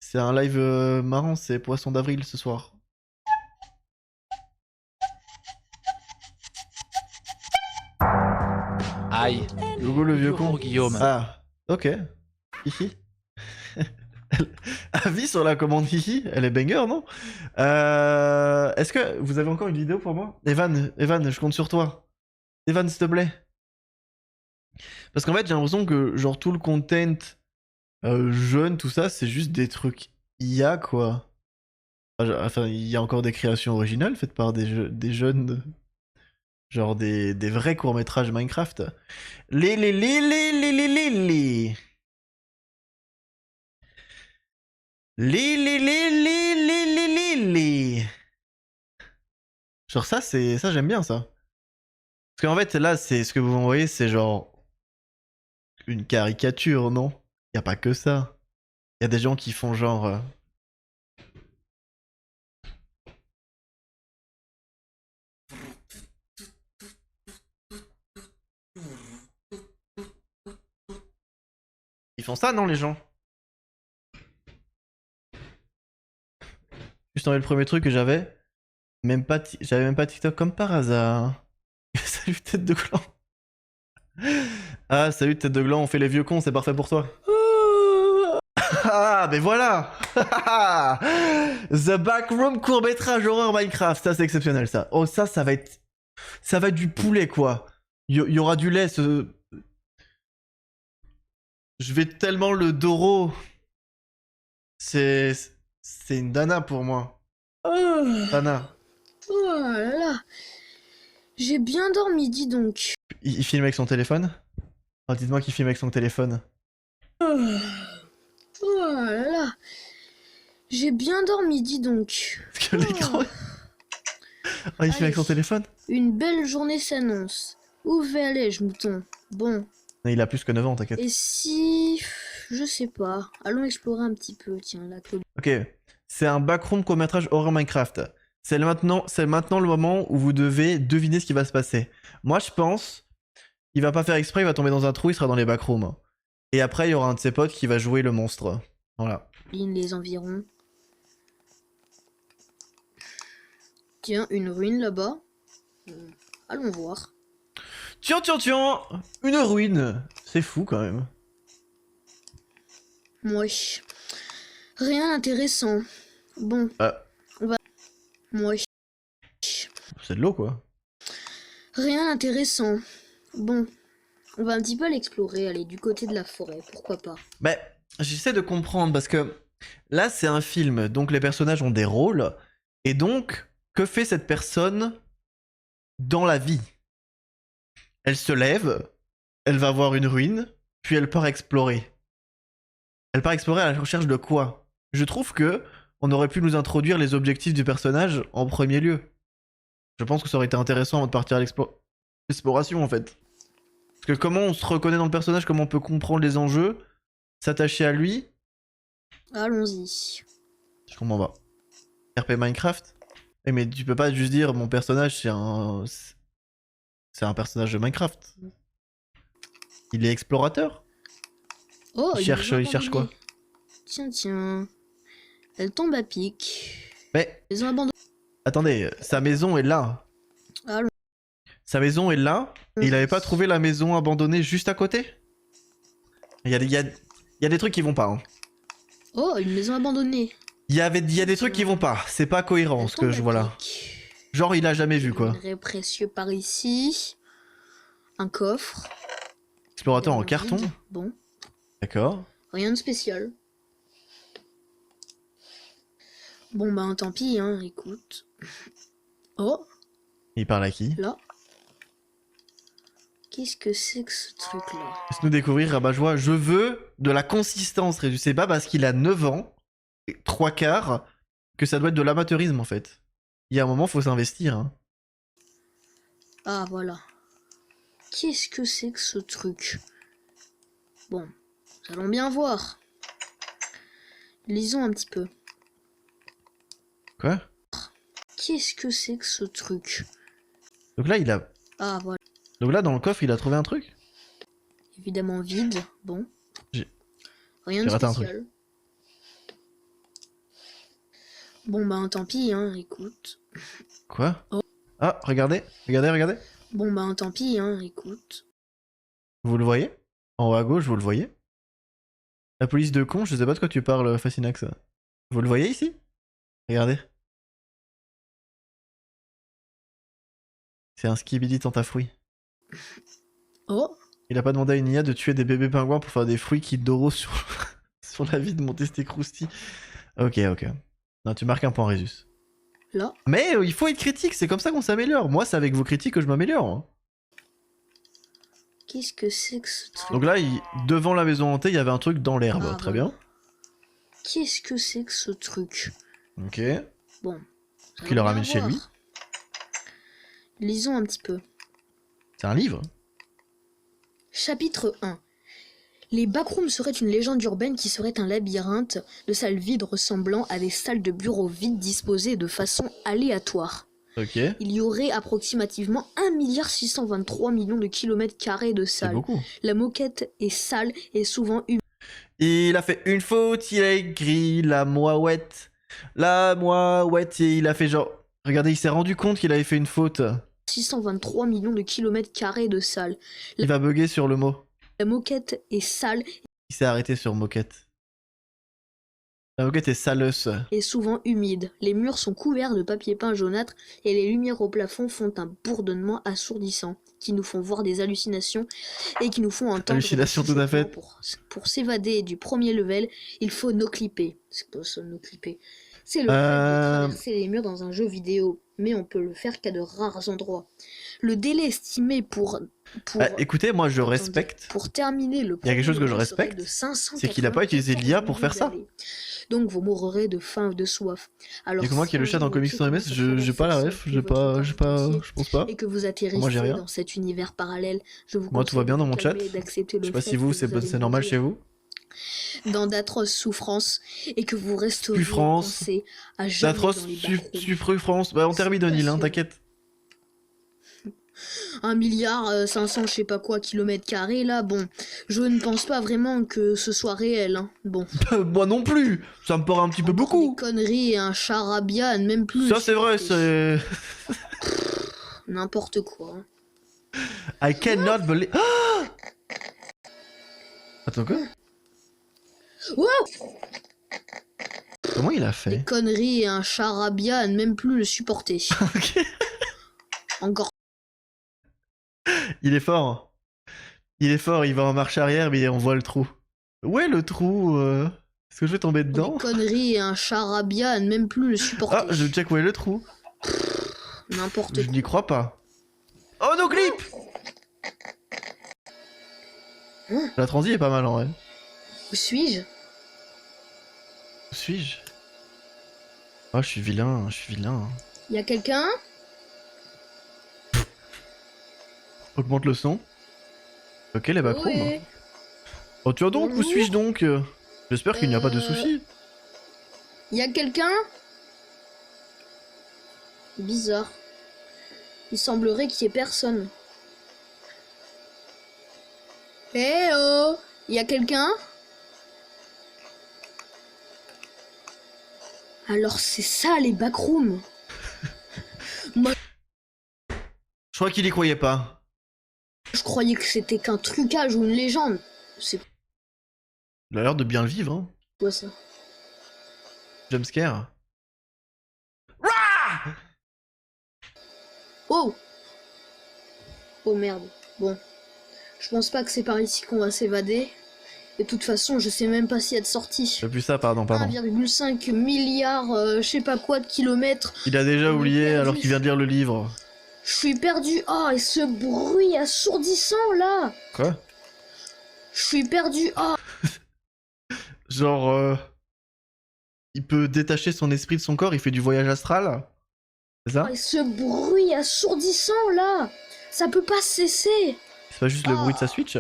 C'est un live marrant, c'est Poisson d'avril ce soir. Aïe. Gogo le vieux con. Guillaume. Ah, ok. Hihi. Avis sur la commande hihi, elle est banger, non? Est-ce que vous avez encore une vidéo pour moi? Evan, je compte sur toi. Evan, s'il te plaît. Parce qu'en fait, j'ai l'impression que genre tout le content jeune, tout ça, c'est juste des trucs IA, quoi. Enfin, il y a encore des créations originales faites par des jeunes... Genre des vrais courts-métrages Minecraft. Les Li. Genre ça, ça j'aime bien ça. Parce qu'en fait là, c'est ce que vous voyez, c'est genre une caricature, non? Y a pas que ça. Y a des gens qui font genre. Ils font ça, non, les gens? Juste enlever le premier truc que j'avais. J'avais même pas TikTok comme par hasard. Salut tête de gland. Ah, salut tête de gland, on fait les vieux cons, c'est parfait pour toi. Ah, mais voilà. The Backroom court-métrage horreur Minecraft, ça c'est exceptionnel ça. Oh, ça va être du poulet quoi. Il y aura du lait. Je vais tellement le Doro. C'est une Dana pour moi. Dana. Oh là là. J'ai bien dormi, dis donc. Il filme avec son téléphone? Oh, dites-moi qu'il filme avec son téléphone. Oh là là. J'ai bien dormi, dis donc. Parce que l'écran... Oh, il filme avec son téléphone? Une belle journée s'annonce. Où vais-je, mouton? Bon. Il a plus que 9 ans, t'inquiète. Et si... Je sais pas. Allons explorer un petit peu, tiens, la colline. Ok. C'est un backroom court-métrage horror Minecraft. C'est maintenant le moment où vous devez deviner ce qui va se passer. Moi, je pense qu'il va pas faire exprès, il va tomber dans un trou, il sera dans les backrooms. Et après, il y aura un de ses potes qui va jouer le monstre. Voilà. Les environs. Tiens, une ruine là-bas. Allons voir. Tiens, une ruine. C'est fou quand même. Moi, rien d'intéressant. Bon, on va... Moi, c'est de l'eau quoi. Rien d'intéressant. Bon, on va un petit peu l'explorer, aller du côté de la forêt, pourquoi pas. Bah, j'essaie de comprendre parce que là c'est un film, donc les personnages ont des rôles. Et donc, que fait cette personne dans la vie? Elle se lève, elle va voir une ruine, puis elle part explorer. Elle part explorer à la recherche de quoi? Je trouve que on aurait pu nous introduire les objectifs du personnage en premier lieu. Je pense que ça aurait été intéressant avant de partir à l'exploration en fait. Parce que comment on se reconnaît dans le personnage, comment on peut comprendre les enjeux, s'attacher à lui. Allons-y. Je comprends pas. RP Minecraft? Eh mais tu peux pas juste dire mon personnage c'est un personnage de Minecraft. Il est explorateur. Oh, il cherche quoi? Tiens. Elle tombe à pic. Mais... Ils ont abandonné. Attendez, sa maison est là. Allons. Sa maison est là, et il avait pas trouvé la maison abandonnée juste à côté? Il y a des trucs qui vont pas. Hein. Oh, une maison abandonnée. Il y a des trucs qui vont pas. C'est pas cohérent ce que je vois là. Genre il a jamais vu quoi. Très précieux par ici. Un coffre. Explorateur en carton. Bon. D'accord. Rien de spécial. Bon ben tant pis hein, écoute. Oh. Il parle à qui? Là. Qu'est-ce que c'est que ce truc là? Laisse-nous découvrir Rabat-Joie. Je veux de la consistance, Résus. C'est pas parce qu'il a 9 ans, 3/4, que ça doit être de l'amateurisme en fait. Il y a un moment, faut s'investir. Hein. Ah voilà. Qu'est-ce que c'est que ce truc? Bon, allons bien voir. Lisons un petit peu. Quoi? Qu'est-ce que c'est que ce truc? Donc là, il a... Ah voilà. Donc là, dans le coffre, il a trouvé un truc? Évidemment vide, bon. Rien de raté un spécial. Bon ben tant pis hein, écoute. Quoi? Oh. Ah, regardez. Bon ben tant pis hein, écoute. Vous le voyez? En haut à gauche, vous le voyez? La police de con, je sais pas de quoi tu parles, Fascinax. Vous le voyez ici? Regardez. C'est un skibidi tentafruit. Oh. Il a pas demandé à une IA de tuer des bébés pingouins pour faire des fruits qui Doro sur... sur la vie de mon testé-crousti. Ok. Non, tu marques un point, Résus. Là. Mais il faut être critique, c'est comme ça qu'on s'améliore. Moi, c'est avec vos critiques que je m'améliore. Hein. Qu'est-ce que c'est que ce truc? Donc là, devant la maison hantée, il y avait un truc dans l'herbe. Ah, Très voilà. bien. Qu'est-ce que c'est que ce truc? Ok. Bon. Qu'il le ramène chez lui. Lisons un petit peu. C'est un livre. Chapitre 1. Les backrooms seraient une légende urbaine qui serait un labyrinthe de salles vides ressemblant à des salles de bureaux vides disposées de façon aléatoire. Ok. Il y aurait approximativement 1,623 milliard de kilomètres carrés de salles. C'est beaucoup. La moquette est sale et souvent humide. Il a fait une faute, il a écrit la mouette. La mouette, et il a fait genre... Regardez, il s'est rendu compte qu'il avait fait une faute. 623 millions de kilomètres carrés de salles. Il va bugger sur le mot. La moquette est sale Il s'est arrêté sur moquette. La moquette est saleuse. et souvent humide. Les murs sont couverts de papier peint jaunâtre et les lumières au plafond font un bourdonnement assourdissant qui nous font voir des hallucinations et qui nous font entendre... Hallucination tout à fait. Pour s'évader du premier level, il faut no-clipper. C'est quoi ça, no-clipper? C'est le fait de traverser les murs dans un jeu vidéo, mais on peut le faire qu'à de rares endroits. Le délai estimé pour écoutez, moi je respecte. pour terminer le Il y a quelque chose que je premier serait respecte, de 594 c'est qu'il a pas utilisé l'IA pour faire ça. d'années. Donc vous mourrez de faim ou de soif. Alors Et comment qu'il y a le chat dans Comics sans MS, j'ai pas la ref, je pense pas. et que vous atterrissez Moi j'ai rien. dans cet univers parallèle, je vous Moi tout va bien dans mon chat. conseille d'accepter le Je sais pas fait si vous, que c'est allez normal mourir chez vous. dans d'atroces souffrances et que vous resterez Souffrance. coincé à jamais D'atroce dans les backrooms. souffrance. Bah on termine O'Neill, hein, t'inquiète. 1,500,000,500 je sais pas quoi kilomètres carrés là, bon, je ne pense pas vraiment que ce soit réel, hein. Bon. Moi non plus, ça me paraît un petit peu beaucoup. Des conneries et un charabia, même plus. Ça c'est vrai, c'est... N'importe quoi. Hein. I cannot believe... Ah Attends quoi? Wow. Comment il a Des fait? conneries et un charabia à ne même plus le supporter. Ok. Encore. Il est fort. Il est fort, il va en marche arrière mais on voit le trou. Où est le trou Est-ce que je vais tomber dedans? Des conneries et un charabia à ne même plus le supporter. Ah, je check où est le trou. N'importe Je n'y crois pas. Oh no clip. La transi est pas mal en vrai. Où suis-je? Où suis-je? Oh, je suis vilain, Y a quelqu'un? Augmente le son. Ok, les backrooms. Ouais. Oh, tu vois donc, où Bonjour. suis-je donc? J'espère qu'il n'y a pas de soucis. Y a quelqu'un? Bizarre. Il semblerait qu'il y ait personne. Eh oh! Y a quelqu'un? Alors c'est ça les backrooms. Moi Je crois qu'il y croyait pas. je croyais que c'était qu'un trucage ou une légende. C'est Il a l'air de bien le vivre, hein. quoi ça? Jumpscare. Oh! Oh merde. Bon. Je pense pas que c'est par ici qu'on va s'évader. Et de toute façon, je sais même pas s'il y a de sortie. J'ai plus ça, pardon. 1,5 milliard, je sais pas quoi de kilomètres. Il a déjà oublié perdu. alors qu'il vient de lire le livre. Je suis perdu. Oh, et ce bruit assourdissant là. Quoi? Je suis perdu. Oh. Genre, il peut détacher son esprit de son corps, il fait du voyage astral. C'est ça? Et ce bruit assourdissant là. Ça peut pas cesser. C'est pas juste le bruit de sa Switch?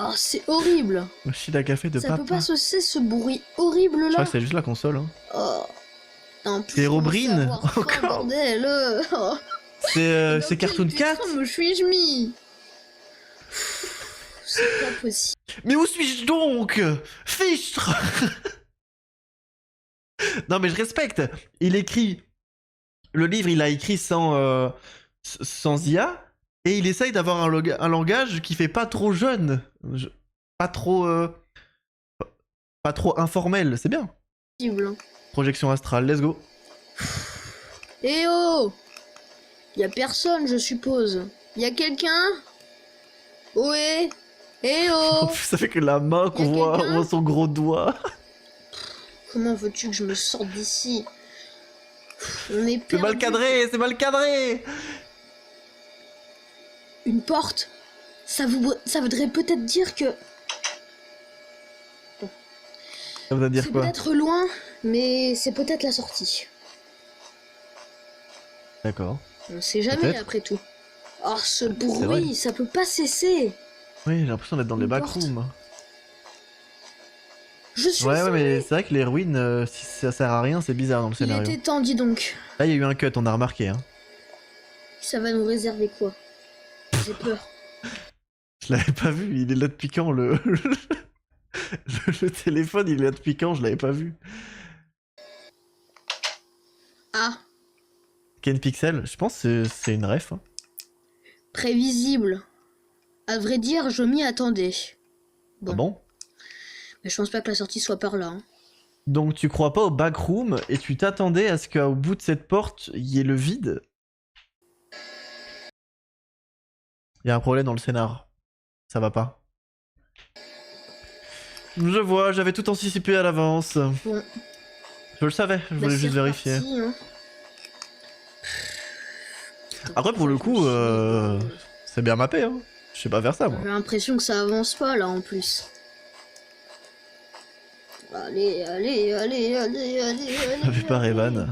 Oh, c'est horrible. Machine à café de Ça papa. peut pas cesser ce bruit horrible Je là. crois que c'est juste la console. Hein. Oh. En plus, C'est Herobrine, je commence à avoir faim, encore. bordel. Oh. C'est Cartoon Cat. Comment me suis-je mis? C'est pas possible. Mais où suis-je donc? Fichtre. Non mais je respecte. Il écrit... Le livre, il a écrit sans IA. Et il essaye d'avoir un langage qui fait pas trop jeune. Pas trop informel. C'est bien. Projection astrale, let's go. Eh oh! Y a personne, je suppose. Y a quelqu'un? Ouais? Eh oh! Ça fait que la main qu'on voit, on voit son gros doigt. Comment veux-tu que je me sorte d'ici? On est C'est mal cadré, c'est mal cadré. Une porte? Ça voudrait peut-être dire que... Bon. Ça veut dire C'est quoi? peut-être loin, mais c'est peut-être la sortie. D'accord. On sait jamais Peut-être. après tout. Oh, ce vrai. bruit, ça peut pas cesser. Oui, j'ai l'impression d'être dans les Une porte. backrooms. Je suis Ouais, sauvé. mais c'est vrai que les ruines, si ça sert à rien, c'est bizarre dans le Il scénario. était temps, dis donc. Là, il y a eu un cut, on a remarqué. Hein. Ça va nous réserver quoi? J'ai peur. Je l'avais pas vu, il est là depuis quand le... le téléphone, il est là depuis quand, je l'avais pas vu. Ah, Ken Pixel, je pense que c'est une ref. Hein. prévisible. À vrai dire, je m'y attendais. Ah bon? Mais je pense pas que la sortie soit par là. Hein. Donc tu crois pas au backroom et tu t'attendais à ce qu'au bout de cette porte, il y ait le vide? Il y a un problème dans le scénar. Ça va pas. Je vois, j'avais tout anticipé à l'avance. Bon. Je le savais, je voulais Bah, juste c'est vérifier. reparti, hein. Après, pour le coup, c'est bien mappé, hein. Je sais pas faire ça, moi. J'ai l'impression que ça avance pas là en plus. Allez, allez, allez, allez, allez, allez. Ça fait pas Revan.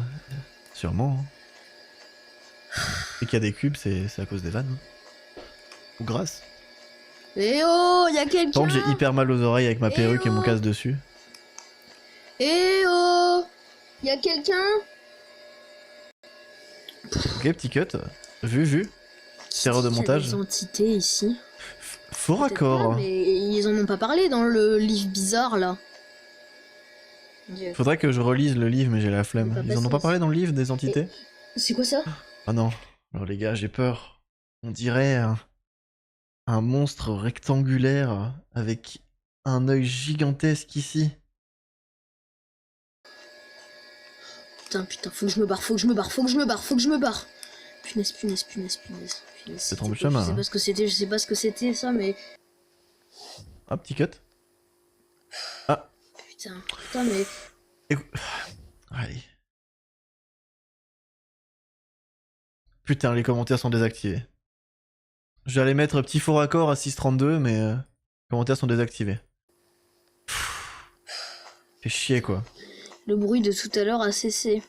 Sûrement. Hein. Et qu'il y a des cubes, c'est à cause des vannes. Hein. Ou grâce. Eh oh, y'a Par quelqu'un. contre, j'ai hyper mal aux oreilles avec ma perruque et mon casque dessus. Eh oh, y'a quelqu'un. Ok, petit cut. Vu. Erreur de Il y a montage. des entités ici. Faux Peut-être raccord. pas, mais ils en ont pas parlé dans le livre bizarre là. Dieu. Faudrait que je relise le livre, mais j'ai la flemme. Pas Ils en ont pas patience. parlé dans le livre des entités? C'est quoi ça? Ah non. Alors les gars, j'ai peur. On dirait un monstre rectangulaire avec un œil gigantesque ici. Putain, faut que je me barre, faut que je me barre, faut que je me barre, faut que je me barre. Punaise. C'est trompé de chemin. Je sais Hein. pas ce que c'était, je sais pas ce que c'était ça, mais. Ah, petit cut. Ah, Putain, mais. allez. Putain, les commentaires sont désactivés. J'allais mettre petit faux raccord à 6.32, mais les commentaires sont désactivés. Fait chier, quoi. Le bruit de tout à l'heure a cessé.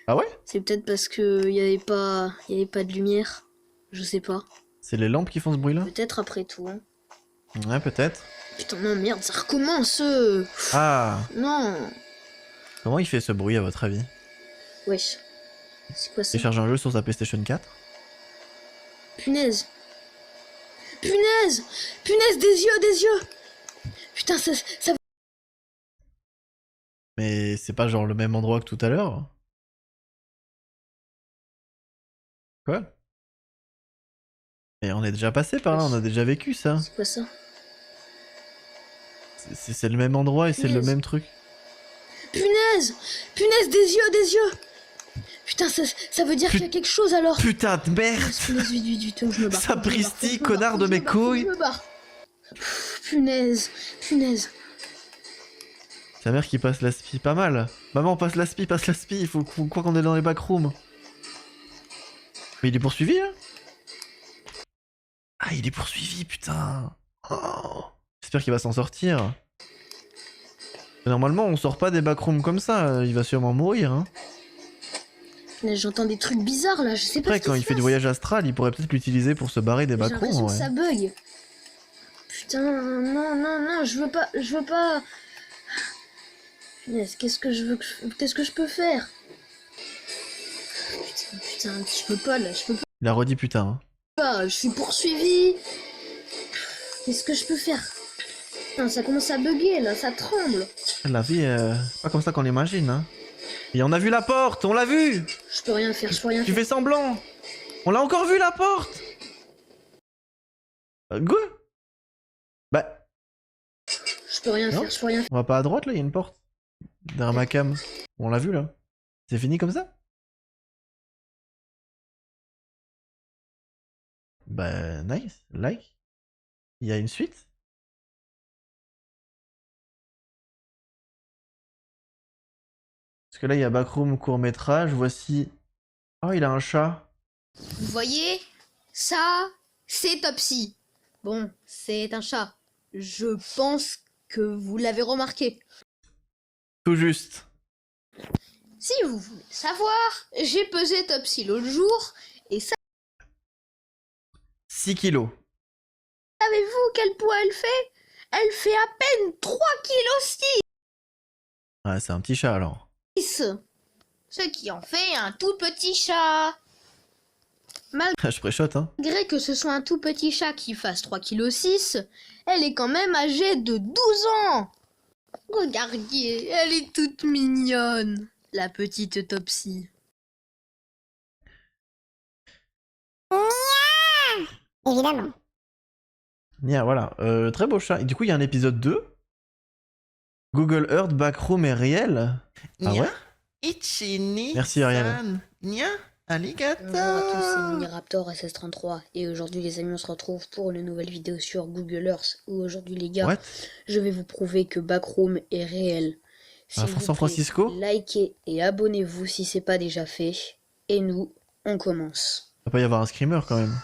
Ah ouais? C'est peut-être parce que y avait pas de lumière. Je sais pas. C'est les lampes qui font ce bruit-là? Peut-être après tout. Hein. Ouais, peut-être. Putain, non, merde, ça recommence. Ah! Non. Comment il fait ce bruit, à votre avis? Wesh. C'est quoi ça? Il charge un jeu sur sa PlayStation 4? Punaise. Punaise, des yeux. Putain, ça... Mais c'est pas genre le même endroit que tout à l'heure? Quoi? Et on est déjà passé par là, on a déjà vécu ça. C'est quoi ça? C'est le même endroit et c'est le même truc. Punaise, des yeux. Putain, ça veut dire qu'il y a quelque chose alors. Putain de merde! Punaise, vite, je me barre. Sapristi, connard de mes couilles! Je me barre. Punaise. Sa mère qui passe l'aspi, pas mal. Maman, passe l'aspi, il faut qu'on croit qu'on est dans les backrooms. Mais il est poursuivi, hein? Ah, il est poursuivi, putain! Oh. J'espère qu'il va s'en sortir. Normalement, on sort pas des backrooms comme ça, il va sûrement mourir, hein. J'entends des trucs bizarres là, je sais pas. Après, quand il fait du voyage astral, il pourrait peut-être l'utiliser pour se barrer des J'ai backrooms, l'impression que ouais. ça bug. Putain, non, je veux pas. Punaise, qu'est-ce que je peux faire? Putain, je peux pas là, Il a redit putain, hein. je suis poursuivi. Qu'est-ce que je peux faire? Putain, ça commence à bugger là, ça tremble. La vie, c'est pas comme ça qu'on l'imagine, hein. Et on a vu la porte, on l'a vu! Je peux rien faire. Tu fais semblant! On l'a encore vu la porte! Go! Bah. Je peux rien faire. On va pas à droite là, il y a une porte. Derrière ma cam. On l'a vu là. C'est fini comme ça? Bah, nice. Like. Il y a une suite? Parce que là, il y a Backroom court-métrage. Voici. Oh, il a un chat. Vous voyez? Ça, c'est Topsy. Bon, c'est un chat. Je pense que vous l'avez remarqué. Tout juste. Si vous voulez savoir, j'ai pesé Topsy l'autre jour et ça. 6 kilos. Savez-vous quel poids elle fait? Elle fait à peine 3 kg 6. Ouais, c'est un petit chat alors. Ce qui en fait un tout petit chat. Je préchote, hein. Malgré que ce soit un tout petit chat qui fasse 3 kg 6, elle est quand même âgée de 12 ans. Regardez, elle est toute mignonne, la petite Topsy. Évidemment. Yeah, voilà. Très beau chat. Et du coup, il y a un épisode 2. Google Earth, Backroom est réel. Ah ouais? Merci Ariel. Bonjour à tous, c'est Miniraptor SS33 et aujourd'hui les amis on se retrouve pour une nouvelle vidéo sur Google Earth où aujourd'hui les gars je vais vous prouver que Backroom est réel. S'il vous San Francisco, likez et abonnez-vous si c'est pas déjà fait et nous on commence. Il va pas y avoir un screamer quand même.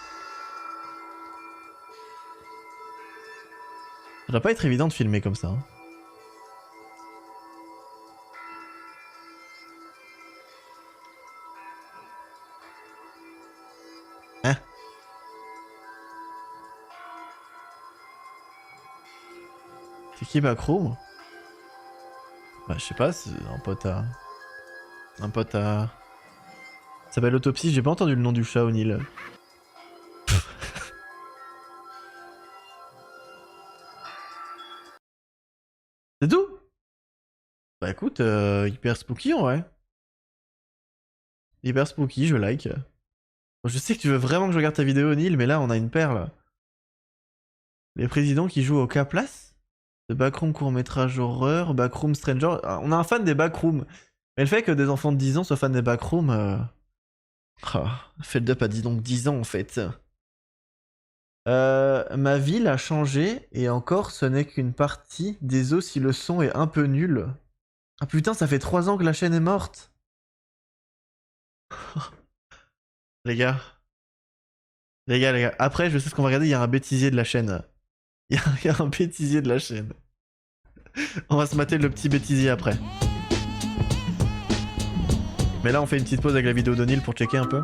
Ça doit pas être évident de filmer comme ça. Hein. C'est qui Backroom? Bah je sais pas, c'est un pote à... Un pote à... Ça s'appelle Autopsie, j'ai pas entendu le nom du chat au Nil. C'est tout? Bah écoute, hyper spooky en vrai. Hyper spooky, je like. Bon, je sais que tu veux vraiment que je regarde ta vidéo Nil, mais là on a une perle. Les présidents qui jouent au K-Place? Le Backroom court-métrage horreur, Backroom Stranger. On a un fan des Backroom. Mais le fait que des enfants de 10 ans soient fans des Backroom... Feldup a dit donc 10 ans en fait. Ma ville a changé et encore ce n'est qu'une partie. Désolé si le son est un peu nul. Ah putain, ça fait 3 ans que la chaîne est morte. Les gars. Les gars. Après, je sais ce qu'on va regarder, il y a un bêtisier de la chaîne. Il y a un bêtisier de la chaîne. On va se mater le petit bêtisier après. Mais là, on fait une petite pause avec la vidéo d'O'Neill pour checker un peu.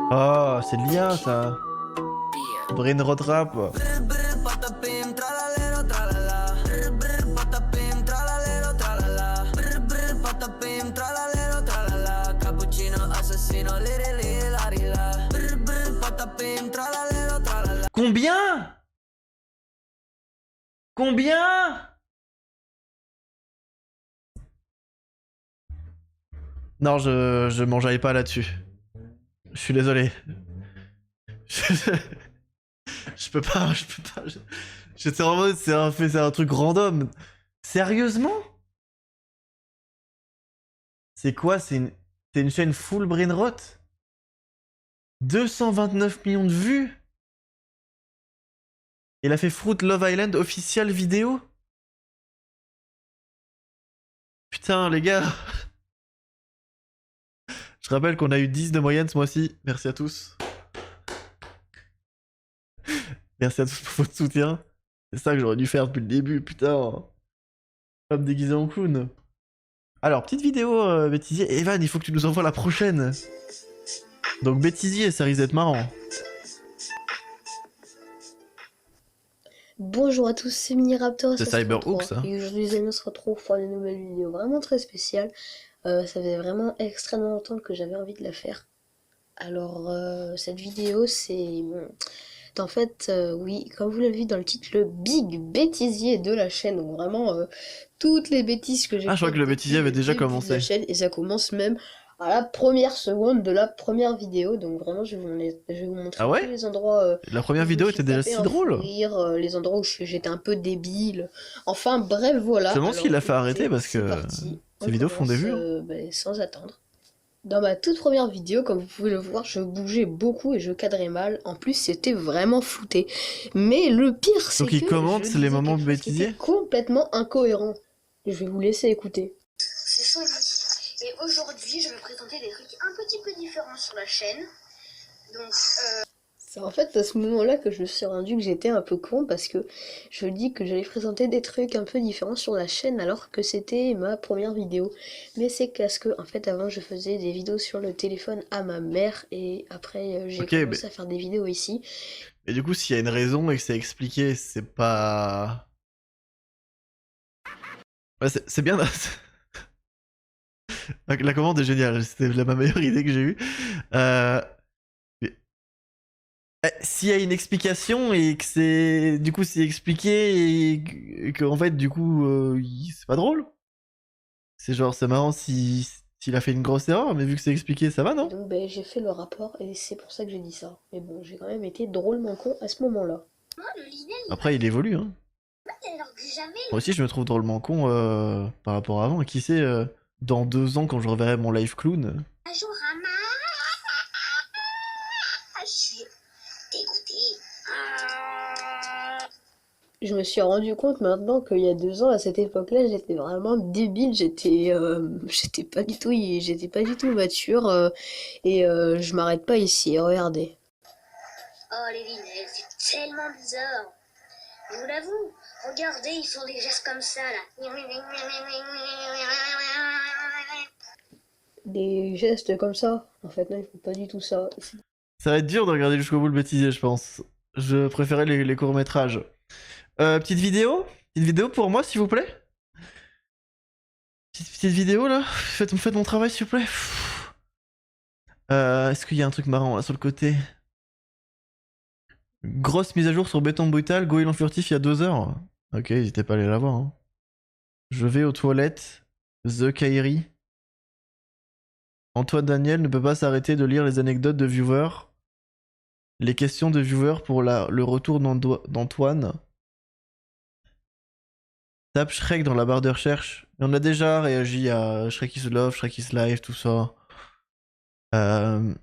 Oh, c'est de l'IA ça. Brain Rot Rap. Combien? Combien? Non, je m'enjaille pas là-dessus. Je suis désolé. Je peux pas. C'est vraiment... C'est un truc random. Sérieusement? C'est quoi? C'est une chaîne full brain rot? 229 millions de vues? Il a fait Fruit Love Island official vidéo? Putain les gars. Je rappelle qu'on a eu 10 de moyenne ce mois-ci. Merci à tous. Merci à tous pour votre soutien. C'est ça que j'aurais dû faire depuis le début, putain. Pas me déguiser en clown. Alors, petite vidéo bêtisier. Evan, il faut que tu nous envoies la prochaine. Donc bêtisier, ça risque d'être marrant. Bonjour à tous, c'est Miniraptor. C'est Cyberhook ça. Et aujourd'hui les amis on se retrouve pour une nouvelle vidéo vraiment très spéciale. Ça faisait vraiment extrêmement longtemps que j'avais envie de la faire. Alors cette vidéo c'est... En fait, oui, comme vous l'avez vu dans le titre, le big bêtisier de la chaîne. Donc vraiment toutes les bêtises que j'ai... Ah je crois que le bêtisier avait déjà commencé. La chaîne, et ça commence même à la première seconde de la première vidéo. Donc vraiment je vais vous montrer tous les endroits... la première vidéo était déjà si drôle. Les endroits où j'étais un peu débile. Enfin bref voilà. Je me demande ce qu'il a fait arrêter parce que ces vidéos font des vues. Sans attendre. Dans ma toute première vidéo, comme vous pouvez le voir, je bougeais beaucoup et je cadrais mal. En plus, c'était vraiment flouté. Mais le pire, c'est que... Donc il commente les moments bêtisiers complètement incohérent. Je vais vous laisser écouter. C'est Sony. Et aujourd'hui, je vais présenter des trucs un petit peu différents sur la chaîne. Donc, C'est en fait à ce moment-là que je me suis rendu que j'étais un peu con parce que je dis que j'allais présenter des trucs un peu différents sur la chaîne alors que c'était ma première vidéo. Mais c'est parce que en fait avant je faisais des vidéos sur le téléphone à ma mère et après j'ai commencé à faire des vidéos ici. Mais du coup s'il y a une raison et que c'est expliqué, c'est pas... Ouais, c'est bien... La commande est géniale, c'était ma meilleure idée que j'ai eue. S'il y a une explication et que c'est... Du coup c'est expliqué et que en fait du coup c'est pas drôle. C'est genre c'est marrant s'il a fait une grosse erreur, mais vu que c'est expliqué ça va non? Donc ben, j'ai fait le rapport et c'est pour ça que j'ai dit ça. Mais bon j'ai quand même été drôlement con à ce moment-là. Après il évolue hein. Moi aussi je me trouve drôlement con par rapport à avant. Et qui sait dans 2 ans quand je reverrai mon live clown... Je me suis rendu compte maintenant qu'il y a 2 ans, à cette époque-là, j'étais vraiment débile, j'étais pas du tout mature, et je m'arrête pas ici, regardez. Oh les Vinel, c'est tellement bizarre. Je vous l'avoue, regardez, ils font des gestes comme ça là. Des gestes comme ça, en fait non, ils font pas du tout ça. Ça va être dur de regarder jusqu'au bout le bêtisier je pense. Je préférais les courts-métrages. Petite vidéo pour moi s'il vous plaît. Petite vidéo là. Faites mon travail s'il vous plaît. Est-ce qu'il y a un truc marrant là sur le côté? Grosse mise à jour sur Béton Brutal, Goéland Furtif il y a 2 heures. Ok, n'hésitez pas à aller la voir. Hein. Je vais aux toilettes. The Kairi. Antoine Daniel ne peut pas s'arrêter de lire les anecdotes de viewers. Les questions de viewers pour le retour d'Antoine. Tape Shrek dans la barre de recherche. Et on a déjà réagi à Shrek is Love, Shrek is Life, tout ça. 1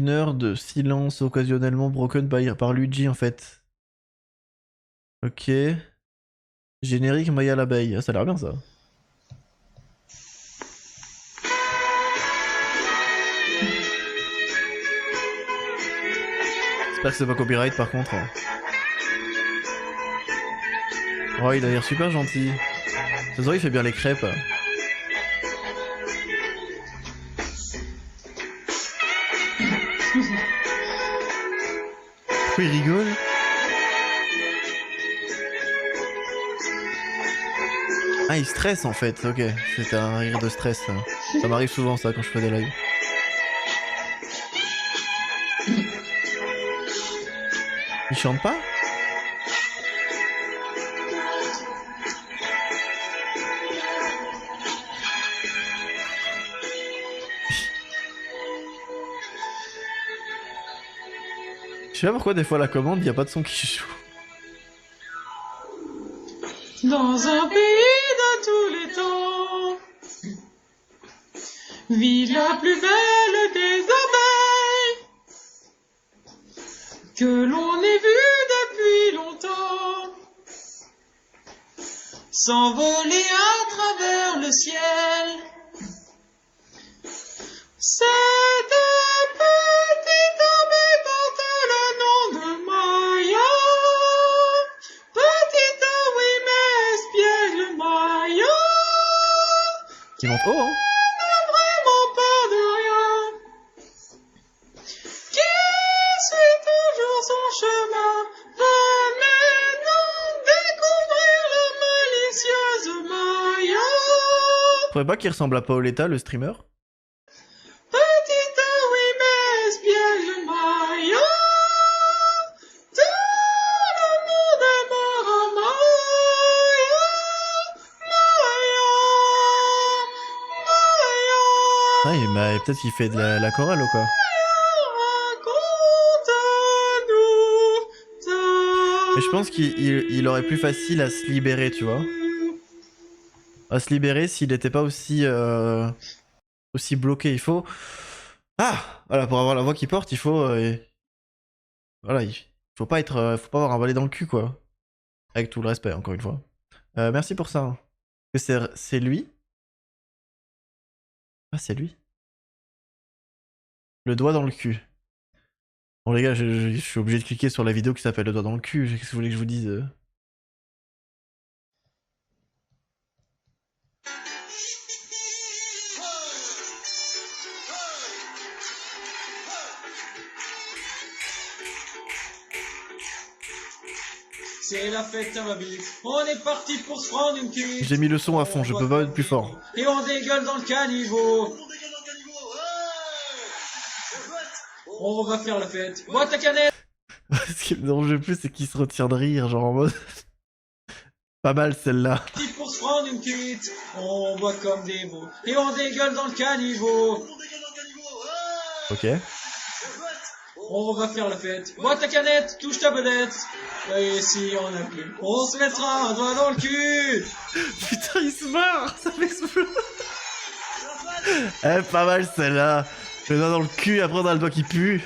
heure de silence occasionnellement broken par Luigi en fait. Ok. Générique Maya l'abeille. Ah, ça a l'air bien ça. J'espère que c'est pas copyright par contre. Oh, il a l'air super gentil. Ça se voit, il fait bien les crêpes. Pourquoi il rigole? Ah, il stresse en fait, ok. C'est un rire de stress. Ça m'arrive souvent ça quand je fais des lives. Il chante pas? Je sais pas pourquoi des fois la commande, y a pas de son qui joue. Dans un pays de tous les temps, vit la plus belle des abeilles, que l'on ait vue depuis longtemps, s'envoler à travers le ciel. Cette petite abeille porte le nom de Maya. Petite, oui, mais espiègle Maya. Il monte haut, hein? N'a vraiment peur de rien. Qui suit toujours son chemin va maintenant découvrir la malicieuse Maya. Faudrait pas qu'il ressemble à Paoletta, le streamer? Petite, oui, mais espiègle Maya. Tout le monde aimera Maya. Maya. Ah, peut-être qu'il fait de la chorale ou quoi? Mais je pense qu'il aurait plus facile à se libérer, tu vois. À se libérer s'il était pas aussi aussi bloqué. Il faut... Ah! Voilà, pour avoir la voix qu'il porte, il faut... Voilà, il faut pas être... faut pas avoir un balai dans le cul, quoi. Avec tout le respect, encore une fois. Merci pour ça. C'est lui? Ah, c'est lui. Le doigt dans le cul. Bon les gars, je suis obligé de cliquer sur la vidéo qui s'appelle Le doigt dans le cul. Qu'est-ce que vous voulez que je vous dise C'est la fête à ma bite. On est parti pour se prendre une cuite. J'ai mis le son à fond, je peux pas être plus fort. Et on dégueule dans le caniveau. On va faire la fête. Bois ta canette. Ce qui me dérange le plus, c'est qu'il se retient de rire, genre en mode... Pas mal celle-là. Parti pour se prendre une cuite. On boit comme des veaux. Et on dégueule dans le caniveau. Ok. On va faire la fête. Bois ta canette, touche ta belette. Et si on a plus, on se mettra un doigt dans le cul. Putain, il se marre, ça m'explose. Eh, pas mal celle-là. Le doigt dans le cul, après on a le doigt qui pue.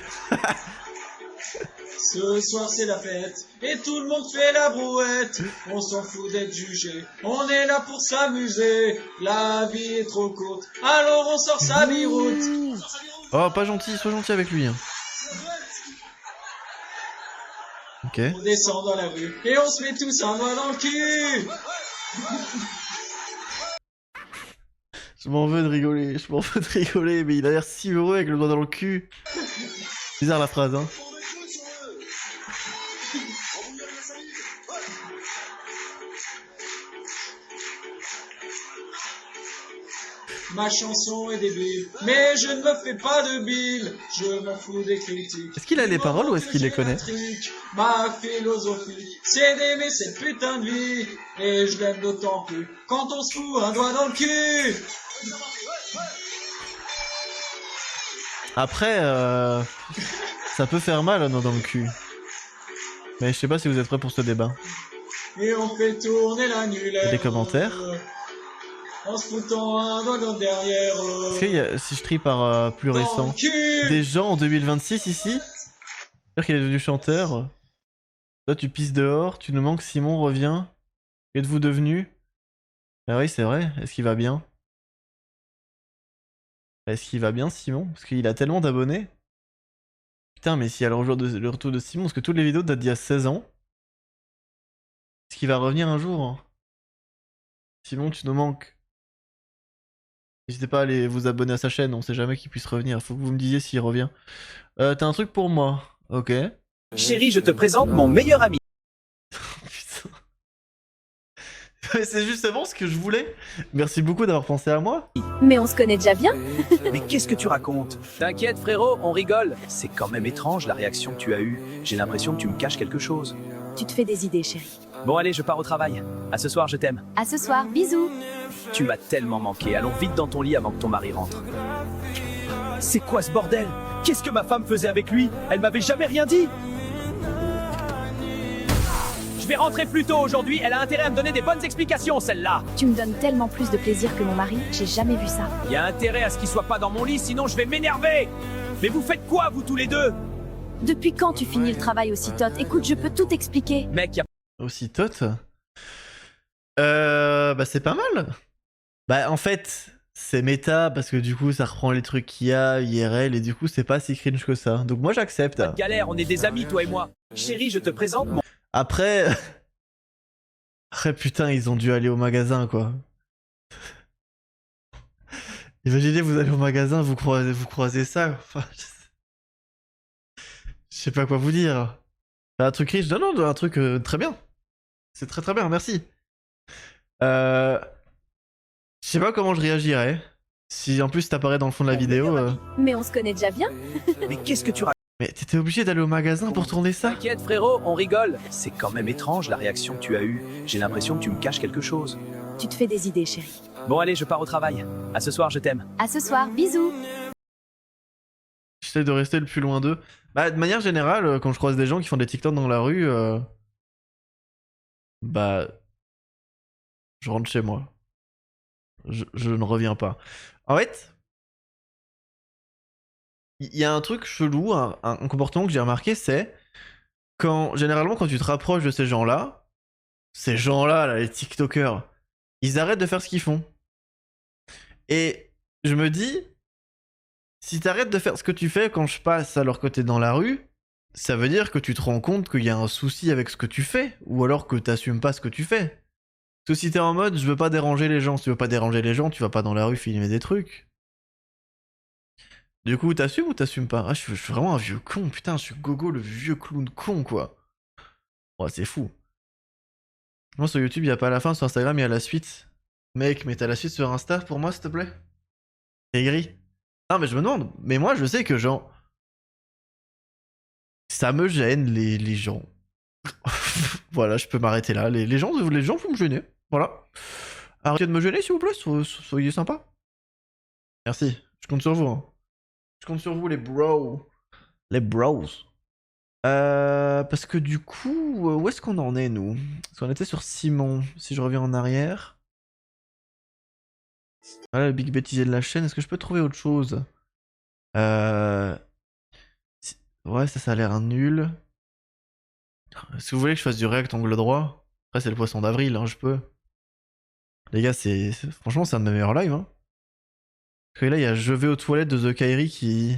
Ce soir c'est la fête, et tout le monde fait la brouette. On s'en fout d'être jugé, on est là pour s'amuser. La vie est trop courte, alors on sort sa biroute. Oh, pas gentil, sois gentil avec lui. Hein. Ok. On descend dans la rue, et on se met tous un doigt dans le cul. Je m'en veux de rigoler, mais il a l'air si heureux avec le doigt dans le cul. Bizarre la phrase, hein. Ma chanson est débile, mais je ne me fais pas de bile. Je m'en fous des critiques. Est-ce qu'il a les paroles ou est-ce qu'il les connaît? Ma philosophie, c'est d'aimer cette putain de vie. Et je l'aime d'autant plus quand on se fout un doigt dans le cul. Après, ça peut faire mal un doigt dans le cul. Mais je sais pas si vous êtes prêts pour ce débat. Et on fait tourner l'annulaire. Des commentaires. En se foutant un doigt dans le derrière. Est-ce qu'il y a, si je trie par plus récent, des gens en 2026 ici? C'est-à-dire qu'il est devenu chanteur. Toi tu pisses dehors, tu nous manques, Simon revient. Qu'êtes-vous devenu? Ah oui c'est vrai, est-ce qu'il va bien? Est-ce qu'il va bien Simon? Parce qu'il a tellement d'abonnés. Putain mais s'il y a le retour de Simon, parce que toutes les vidéos datent d'il y a 16 ans. Est-ce qu'il va revenir un jour hein? Simon tu nous manques. N'hésitez pas à aller vous abonner à sa chaîne, on sait jamais qu'il puisse revenir. Faut que vous me disiez s'il revient. T'as un truc pour moi, ok. Chérie, je te présente mon meilleur ami. Putain. C'est justement ce que je voulais. Merci beaucoup d'avoir pensé à moi. Mais on se connaît déjà bien. Mais qu'est-ce que tu racontes? T'inquiète frérot, on rigole. C'est quand même étrange la réaction que tu as eue. J'ai l'impression que tu me caches quelque chose. Tu te fais des idées, chérie. Bon allez, je pars au travail. À ce soir, je t'aime. À ce soir, bisous. Tu m'as tellement manqué. Allons vite dans ton lit avant que ton mari rentre. C'est quoi ce bordel? Qu'est-ce que ma femme faisait avec lui? Elle m'avait jamais rien dit. Je vais rentrer plus tôt aujourd'hui. Elle a intérêt à me donner des bonnes explications, celle-là. Tu me donnes tellement plus de plaisir que mon mari. J'ai jamais vu ça. Il y a intérêt à ce qu'il soit pas dans mon lit, sinon je vais m'énerver. Mais vous faites quoi, vous tous les deux? Depuis quand tu finis le travail aussi tôt? Écoute, je peux tout expliquer. Mec, Aussi tot? Bah c'est pas mal. Bah en fait, c'est méta parce que du coup ça reprend les trucs qu'il y a, IRL, et du coup c'est pas si cringe que ça. Donc moi j'accepte. Pas de galère, on est des amis toi et moi. Chérie, je te présente mon... Après... Après putain, ils ont dû aller au magasin quoi. Imaginez vous allez au magasin, vous croisez ça. Enfin, je sais pas quoi vous dire. Un truc riche, non, un truc très bien. C'est très très bien, merci. Je sais pas comment je réagirais. Si en plus t'apparais dans le fond de la vidéo. Mais on se connaît déjà bien. Mais qu'est-ce que tu racontes? Mais t'étais obligé d'aller au magasin pour tourner ça? T'inquiète frérot, on rigole. C'est quand même étrange la réaction que tu as eue. J'ai l'impression que tu me caches quelque chose. Tu te fais des idées, chérie. Bon allez, je pars au travail. À ce soir, je t'aime. À ce soir, bisous. J'essaie de rester le plus loin d'eux. Bah de manière générale, quand je croise des gens qui font des TikTok dans la rue, bah je rentre chez moi. Je ne reviens pas. En fait, il y a un truc chelou, un comportement que j'ai remarqué, c'est généralement quand tu te rapproches de ces gens-là, là, les TikTokers, ils arrêtent de faire ce qu'ils font. Et je me dis, si t'arrêtes de faire ce que tu fais quand je passe à leur côté dans la rue, ça veut dire que tu te rends compte qu'il y a un souci avec ce que tu fais, ou alors que t'assumes pas ce que tu fais. Parce que si t'es en mode je veux pas déranger les gens, si tu veux pas déranger les gens, tu vas pas dans la rue filmer des trucs. Du coup, t'assumes ou t'assumes pas? Ah, je suis vraiment un vieux con, putain, je suis Gogo le vieux clown con, quoi. Ouais, c'est fou. Moi, sur YouTube, y a pas la fin, sur Instagram, y a la suite. Mec, mais t'as la suite sur Insta pour moi, s'il te plaît? C'est gris. Non, mais je me demande, mais moi, je sais que genre... Ça me gêne, les gens. Voilà, je peux m'arrêter là. Les gens, vous me gêner. Voilà. Arrêtez de me gêner, s'il vous plaît, soyez sympa. Merci, je compte sur vous. Hein. Je compte sur vous, les bros. Les bros. Parce que du coup, où est-ce qu'on en est, nous? Parce qu'on était sur Simon. Si je reviens en arrière. Voilà, le big bêtisier de la chaîne. Est-ce que je peux trouver autre chose? Ouais, ça a l'air nul. Est-ce que vous voulez que je fasse du rectangle droit? Après, c'est le poisson d'avril, hein, je peux. Les gars, franchement, c'est un de mes meilleurs lives. Hein. Parce que là, il y a Je vais aux toilettes de The Kairi qui...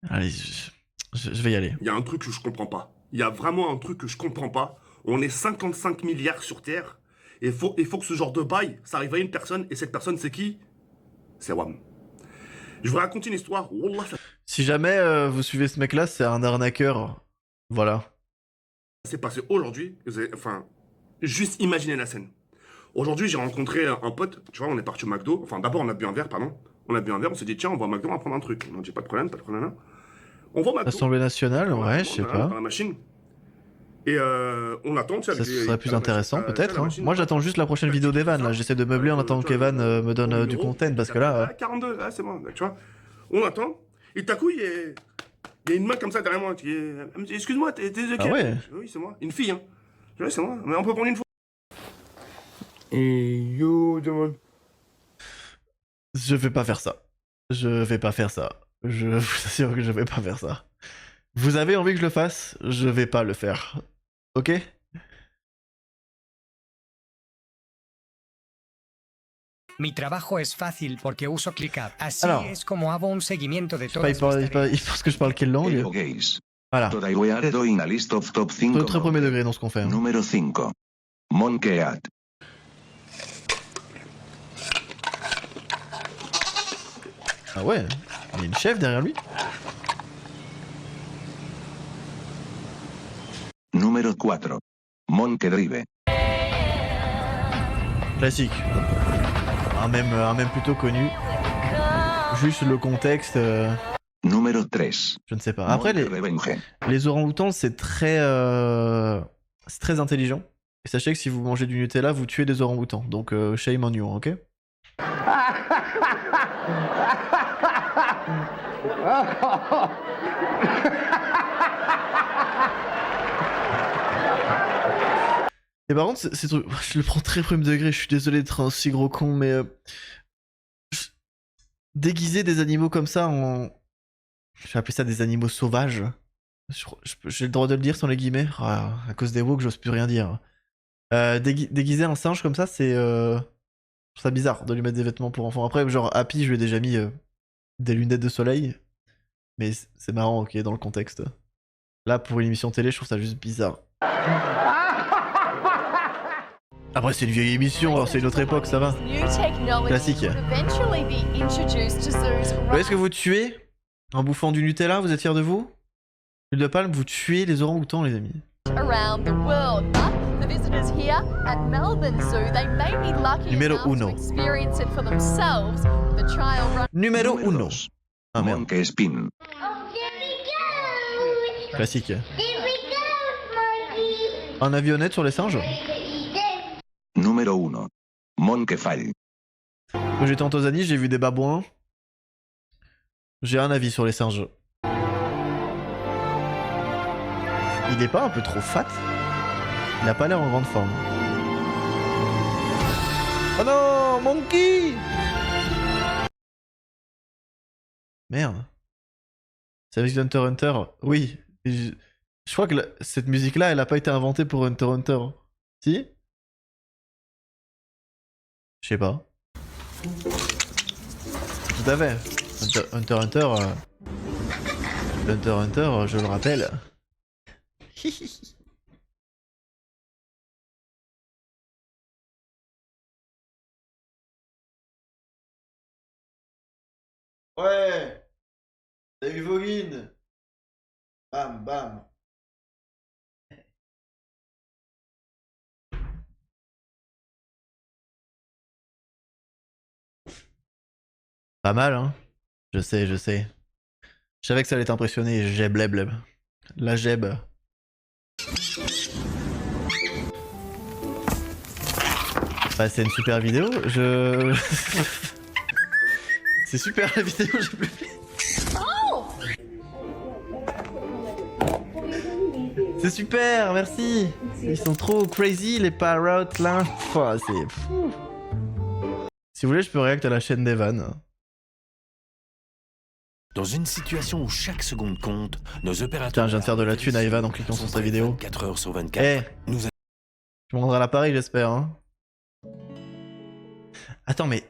Allez, je vais y aller. Il y a un truc que je comprends pas. Il y a vraiment un truc que je comprends pas. On est 55 milliards sur Terre. Et il faut que ce genre de bail, ça arrive à une personne. Et cette personne, c'est qui? C'est WAM. Je vous raconte une histoire. Wallah, ça... Si jamais vous suivez ce mec-là, c'est un arnaqueur. Voilà. Ça s'est passé aujourd'hui. Enfin, juste imaginez la scène. Aujourd'hui, j'ai rencontré un pote. Tu vois, on est parti au McDo. Enfin, d'abord, on a bu un verre, pardon. On a bu un verre, on s'est dit, tiens, on va au McDo, on va prendre un truc. On a dit, pas de problème, pas de problème. On va au McDo. Assemblée nationale, ouais, je sais pas. Dans la machine. Et on attend, tu sais, ça serait plus intéressant, peut-être. Hein. Moi, j'attends juste la prochaine vidéo d'Evan, là. J'essaie de meubler en attendant qu'Evan me donne du content, parce que là... 42, c'est bon, tu vois. On attend, et d'un coup, il y a une main comme ça derrière moi. Elle me dit, excuse-moi, t'es de Ah ouais? Oui, c'est moi. Une fille, hein. Oui, c'est moi. Mais on peut prendre une fois. Yo, demande. Je vais pas faire ça. Je vais pas faire ça. Je vous assure que je vais pas faire ça. Vous avez envie que je le fasse? Je vais pas le faire. Ok? Mi trabajo es fácil porque uso ClickUp. Así Alors, es como hago un seguimiento de il pense que je parle quelle langue? Voilà. Très premier degré dans ce qu'on fait. Hein. Numéro 5. Monkeat. Ah ouais, il y a une chef derrière lui. Numéro 4. Monkey Drive. Classique. Un même plutôt connu. Juste le contexte. Numéro 3. Je ne sais pas. Après, les orang-outans, c'est très intelligent. Et sachez que si vous mangez du Nutella, vous tuez des orang-outans. Donc, shame on you, ok? Et par contre, c'est truc, je le prends très premier degré, je suis désolé d'être un si gros con, mais déguiser des animaux comme ça en... Je vais appeler ça des animaux sauvages. J'ai le droit de le dire sans les guillemets. Ah, à cause des woke, j'ose plus rien dire. Déguiser un singe comme ça, c'est... Je trouve ça bizarre de lui mettre des vêtements pour enfants. Après, genre, Happy, je lui ai déjà mis des lunettes de soleil. Mais c'est marrant, ok, dans le contexte. Là, pour une émission télé, je trouve ça juste bizarre. Après, c'est une vieille émission, alors c'est une autre époque, ça va. Classique. Vous voyez ce que vous tuez en bouffant du Nutella, vous êtes fiers de vous? L'huile de palme, vous tuez les orang-outans, les amis. Numéro 1. Numéro 1. Ah merde. Monkey Spin. Classique. Un avionnette sur les singes? Numéro 1. Monkey Fall. Quand j'étais en Tanzanie, j'ai vu des babouins. J'ai un avis sur les singes. Il est pas un peu trop fat? Il a pas l'air en grande forme. Oh non, Monkey! Merde. C'est avec Hunter x Hunter? Oui. Je crois que cette musique-là, elle a pas été inventée pour Hunter x Hunter. Si? Je sais pas. Tout à fait. Hunter x Hunter... Hunter x Hunter, je le rappelle. Ouais. Salut Voguine. Bam bam. Pas mal, hein. Je sais, je sais. Je savais que ça allait t'impressionner, Jeb Leb. La Jeb. Bah, c'est une super vidéo, c'est super la vidéo, j'ai plus fait. C'est super, merci. Ils sont trop crazy les parrots là. Pouah, c'est fou. Si vous voulez, je peux réacter à la chaîne d'Evan. Dans une situation où chaque seconde compte, nos opérateurs... Tiens, je viens de faire de la thune à Evan en cliquant sur sa vidéo. 24 heures sur 24, Eh, nous... je me rendrai à l'appareil, j'espère. Hein. Attends, mais...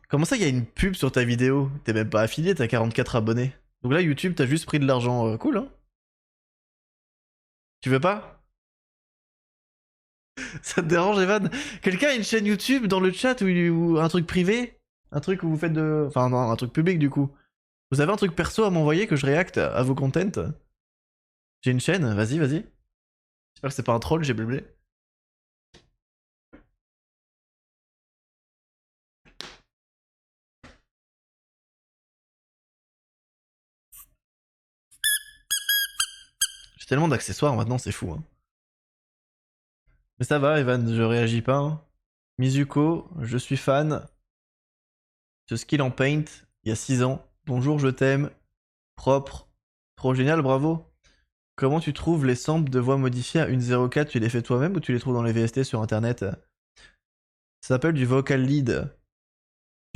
Comment ça, il y a une pub sur ta vidéo? T'es même pas affilié, t'as 44 abonnés. Donc là, YouTube, t'as juste pris de l'argent. Cool, hein? Tu veux pas? Ça te dérange, Evan? Quelqu'un a une chaîne YouTube dans le chat ou un truc privé? Un truc où vous faites de... Enfin, non, un truc public, du coup. Vous avez un truc perso à m'envoyer que je réacte à vos contents? J'ai une chaîne, vas-y, vas-y. J'espère que c'est pas un troll, j'ai blé. J'ai tellement d'accessoires maintenant, c'est fou. Hein. Mais ça va, Evan, je réagis pas. Hein. Mizuko, je suis fan. Ce skill en paint, il y a 6 ans. Bonjour, je t'aime. Propre. Trop génial, bravo. Comment tu trouves les samples de voix modifiées à 1.04? Tu les fais toi-même ou tu les trouves dans les VST sur internet? Ça s'appelle du vocal lead.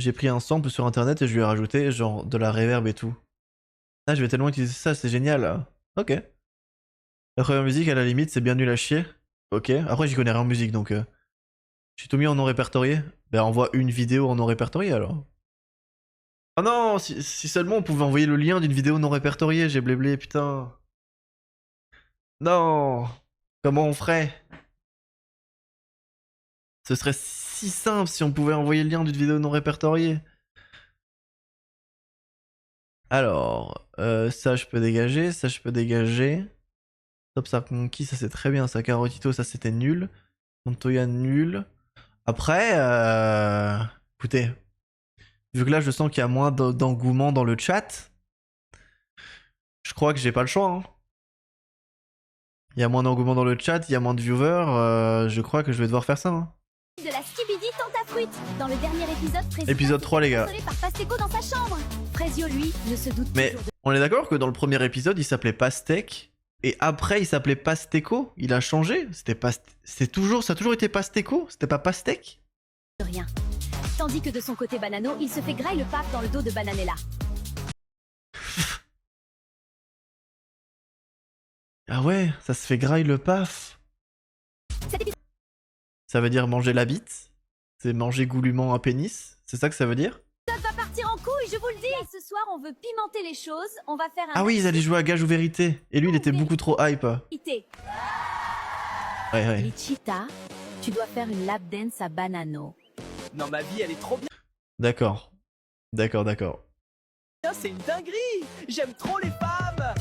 J'ai pris un sample sur internet et je lui ai rajouté genre de la reverb et tout. Ah, je vais tellement utiliser ça, c'est génial. Ok. La première musique, à la limite, c'est bien nul à chier. Ok. Après, j'y connais rien en musique donc. Je suis tout mis en non répertorié. Ben, envoie une vidéo en non répertorié alors. Oh non, si seulement on pouvait envoyer le lien d'une vidéo non répertoriée, j'ai bléblé, putain. Non. Comment on ferait? Ce serait si simple si on pouvait envoyer le lien d'une vidéo non répertoriée. Alors, ça je peux dégager, ça je peux dégager. Top ça Monkey, ça c'est très bien, ça Carotito, ça c'était nul. Montoya nul. Après, écoutez, vu que là je sens qu'il y a moins d'engouement dans le chat, je crois que j'ai pas le choix. Hein. Il y a moins d'engouement dans le chat, il y a moins de viewers, je crois que je vais devoir faire ça. Hein. De la Skibidi Tentafruit. Dans le dernier épisode, Frezio épisode 3 les gars. par Pastèque dans sa chambre. Frezio, lui, ne se doute Mais toujours de... on est d'accord que dans le premier épisode, il s'appelait Pastèque et après il s'appelait Pasteco. Il a changé. Ça a toujours été Pasteco. C'était pas Pastèque. rien. Tandis que de son côté Banano, il se fait graille le pape dans le dos de Bananella. Ah ouais, ça se fait graille le paf. Ça veut dire manger la bite. C'est manger goulûment un pénis. C'est ça que ça veut dire? Ça va partir en couille, je vous le dis. Et ce soir, on veut pimenter les choses. On va faire un... Ah oui, ils allaient jouer à gage ou vérité. Et lui, il était beaucoup trop hype. Ouais. Lichita, tu dois faire une lap dance à Banano. Non, ma vie, elle est trop bien. D'accord. C'est une dinguerie. J'aime trop les femmes.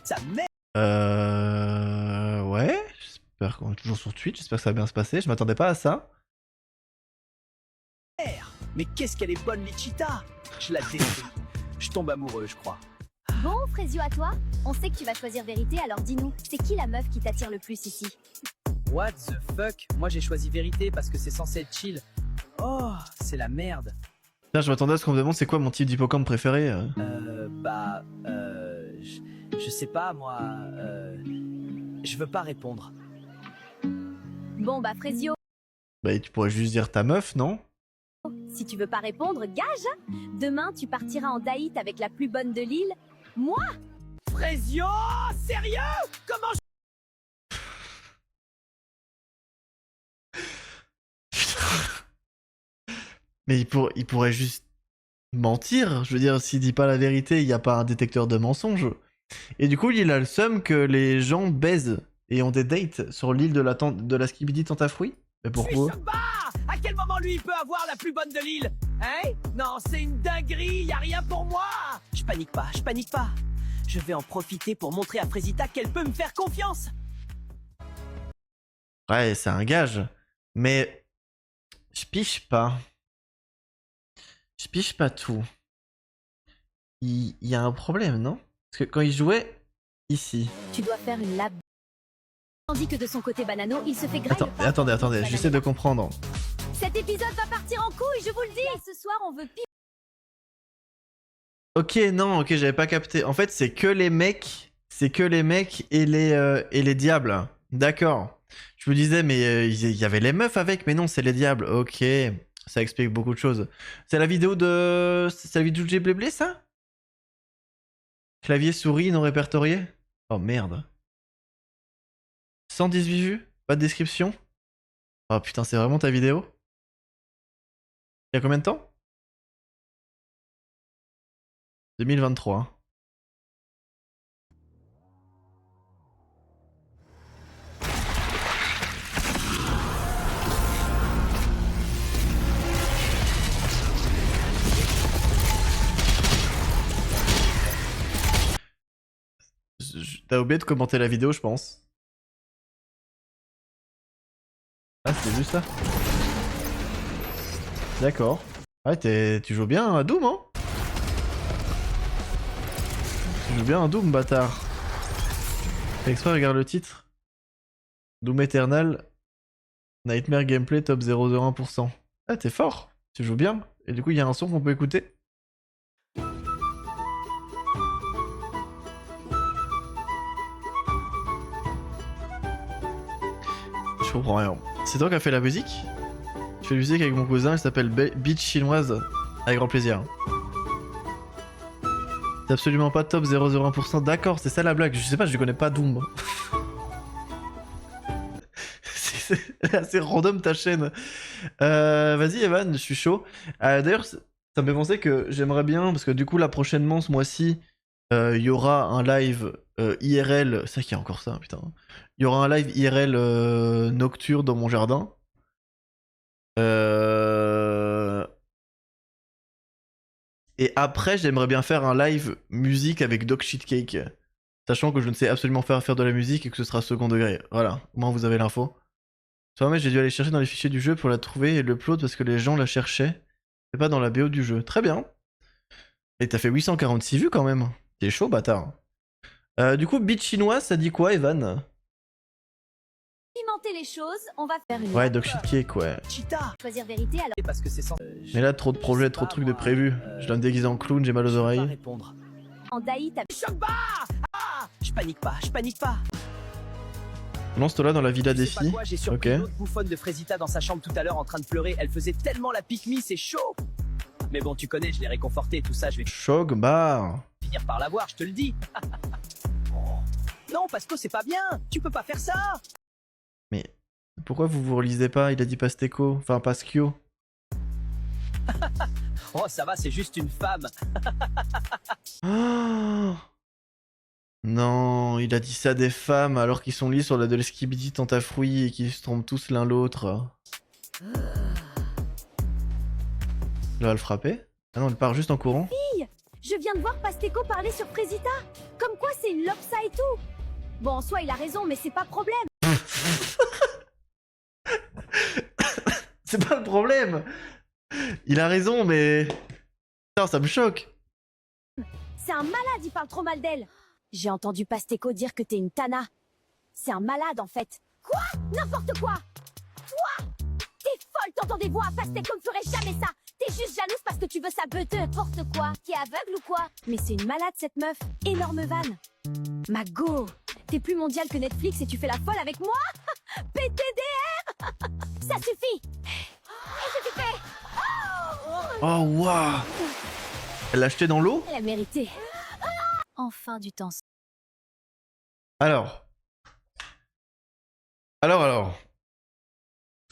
Ça m'aide. Ouais. J'espère qu'on est toujours sur Twitch. J'espère que ça va bien se passer. Je m'attendais pas à ça. Mais qu'est-ce qu'elle est bonne, Lichita. Je la détruis. Je tombe amoureux, je crois. Bon, Frezio, à toi. On sait que tu vas choisir vérité, alors dis-nous, c'est qui la meuf qui t'attire le plus ici? What the fuck? Moi, j'ai choisi vérité parce que c'est censé être chill. Oh, c'est la merde. Tiens, je m'attendais à ce qu'on me demande c'est quoi mon type d'hippocampe préféré. Je sais pas, moi. Je veux pas répondre. Bon, bah, Frezio, Bah, tu pourrais juste dire ta meuf, non? si tu veux pas répondre, gage. Demain, tu partiras en date avec la plus bonne de l'île. Moi? Frezio, sérieux? Comment Mais il pourrait juste mentir. Je veux dire, s'il dit pas la vérité, il n'y a pas un détecteur de mensonges. Et du coup, il a le seum que les gens baisent et ont des dates sur l'île de la Skibidi Tentafruit. Mais pourquoi? À quel moment lui il peut avoir la plus bonne de l'île? Hein? Non, c'est une dinguerie, y a rien pour moi. Je panique pas, je panique pas. Je vais en profiter pour montrer à Frésita qu'elle peut me faire confiance. Ouais, c'est un gage. Mais je piche pas. Je piche pas tout. Il y a un problème, non? Parce que quand il jouait ici... Tu dois faire une lab. Tandis que de son côté Banano, il se fait grailler. Attendez, j'essaie de comprendre. Cet épisode va partir en couille, je vous le dis. Ce soir, on veut Ok, non, ok, j'avais pas capté. En fait, c'est que les mecs et les diables. D'accord. Je me disais, mais il y avait les meufs avec, mais non, c'est les diables. Ok, ça explique beaucoup de choses. C'est la vidéo de... C'est la vidéo de Gbléblé, ça? Clavier souris non répertorié? Oh merde. 118 vues? Pas de description? Oh putain, c'est vraiment ta vidéo? Il y a combien de temps? 2023. T'as oublié de commenter la vidéo, je pense. Ah, c'était juste ça. D'accord. Ouais, tu joues bien à Doom, hein? Tu joues bien à Doom, bâtard. Fais exprès, regarde le titre. Doom Eternal. Nightmare Gameplay top 0,01%. Ah, t'es fort. Tu joues bien. Et du coup, il y a un son qu'on peut écouter. Je comprends rien. C'est toi qui as fait la musique? Je fais la musique avec mon cousin, il s'appelle Beach Chinoise. Avec grand plaisir. C'est absolument pas top 0,01%. D'accord, c'est ça la blague. Je sais pas, je connais pas Doom. C'est assez random ta chaîne. Vas-y Evan, je suis chaud. D'ailleurs, ça me fait penser que j'aimerais bien, parce que du coup là prochainement ce mois-ci, il y aura un live IRL. C'est vrai qu'il y a encore ça, putain. Il y aura un live IRL nocturne dans mon jardin. Et après, j'aimerais bien faire un live musique avec Doc Shitcake. Sachant que je ne sais absolument pas faire de la musique et que ce sera second degré. Voilà, au moins vous avez l'info. Mais j'ai dû aller chercher dans les fichiers du jeu pour la trouver et l'upload parce que les gens la cherchaient. Et pas dans la BO du jeu. Très bien. Et t'as fait 846 vues quand même. T'es chaud, bâtard. Du coup, beat chinois, ça dit quoi, Evan? pimenter les choses, on va faire une... Ouais, Doc Shitcake, ouais. Choisir vérité alors... Parce que c'est sans... Mais là, trop de projets, trop de trucs de prévus. Je dois me déguiser en clown, j'ai mal aux oreilles. En Daï, t'as... Je panique pas, je panique pas. Lance-toi dans la villa des filles. J'ai surpris une autre bouffonne de Frésita dans sa chambre tout à l'heure en train de pleurer. Elle faisait tellement la pique-me, c'est chaud. Mais bon, tu connais, je l'ai réconforté, tout ça, je vais... Choc, bah. Finir par la voir, je te le dis. Non, Pasco, c'est pas bien. Tu peux pas faire ça. Mais pourquoi vous vous relisez pas? Il a dit Pasteco, enfin Pasquio. Oh, ça va, c'est juste une femme. Oh non, il a dit ça des femmes alors qu'ils sont liés sur la de l'Skibidi Tentafruit et qu'ils se trompent tous l'un l'autre. Elle va le frapper? Ah non, elle part juste en courant. Fille, je viens de voir Pasteco parler sur Frésita. Comme quoi c'est une lopsa et tout. Bon, en soi, il a raison, mais c'est pas problème. C'est pas le problème. Il a raison, mais... Putain, ça me choque. C'est un malade, il parle trop mal d'elle. J'ai entendu Pasteco dire que t'es une tana. C'est un malade, en fait. Quoi? N'importe quoi. Toi? T'es folle, t'entends des voix. Pasteco ne ferait jamais ça. T'es juste jalouse parce que tu veux sa beute. N'importe quoi. T'es aveugle ou quoi? Mais c'est une malade, cette meuf. Énorme vanne. Ma go, t'es plus mondial que Netflix et tu fais la folle avec moi? PTDR. Ça suffit. Et je t'ai fait. Oh, waouh. Elle l'a acheté dans l'eau? Elle a mérité. Enfin du temps. Alors.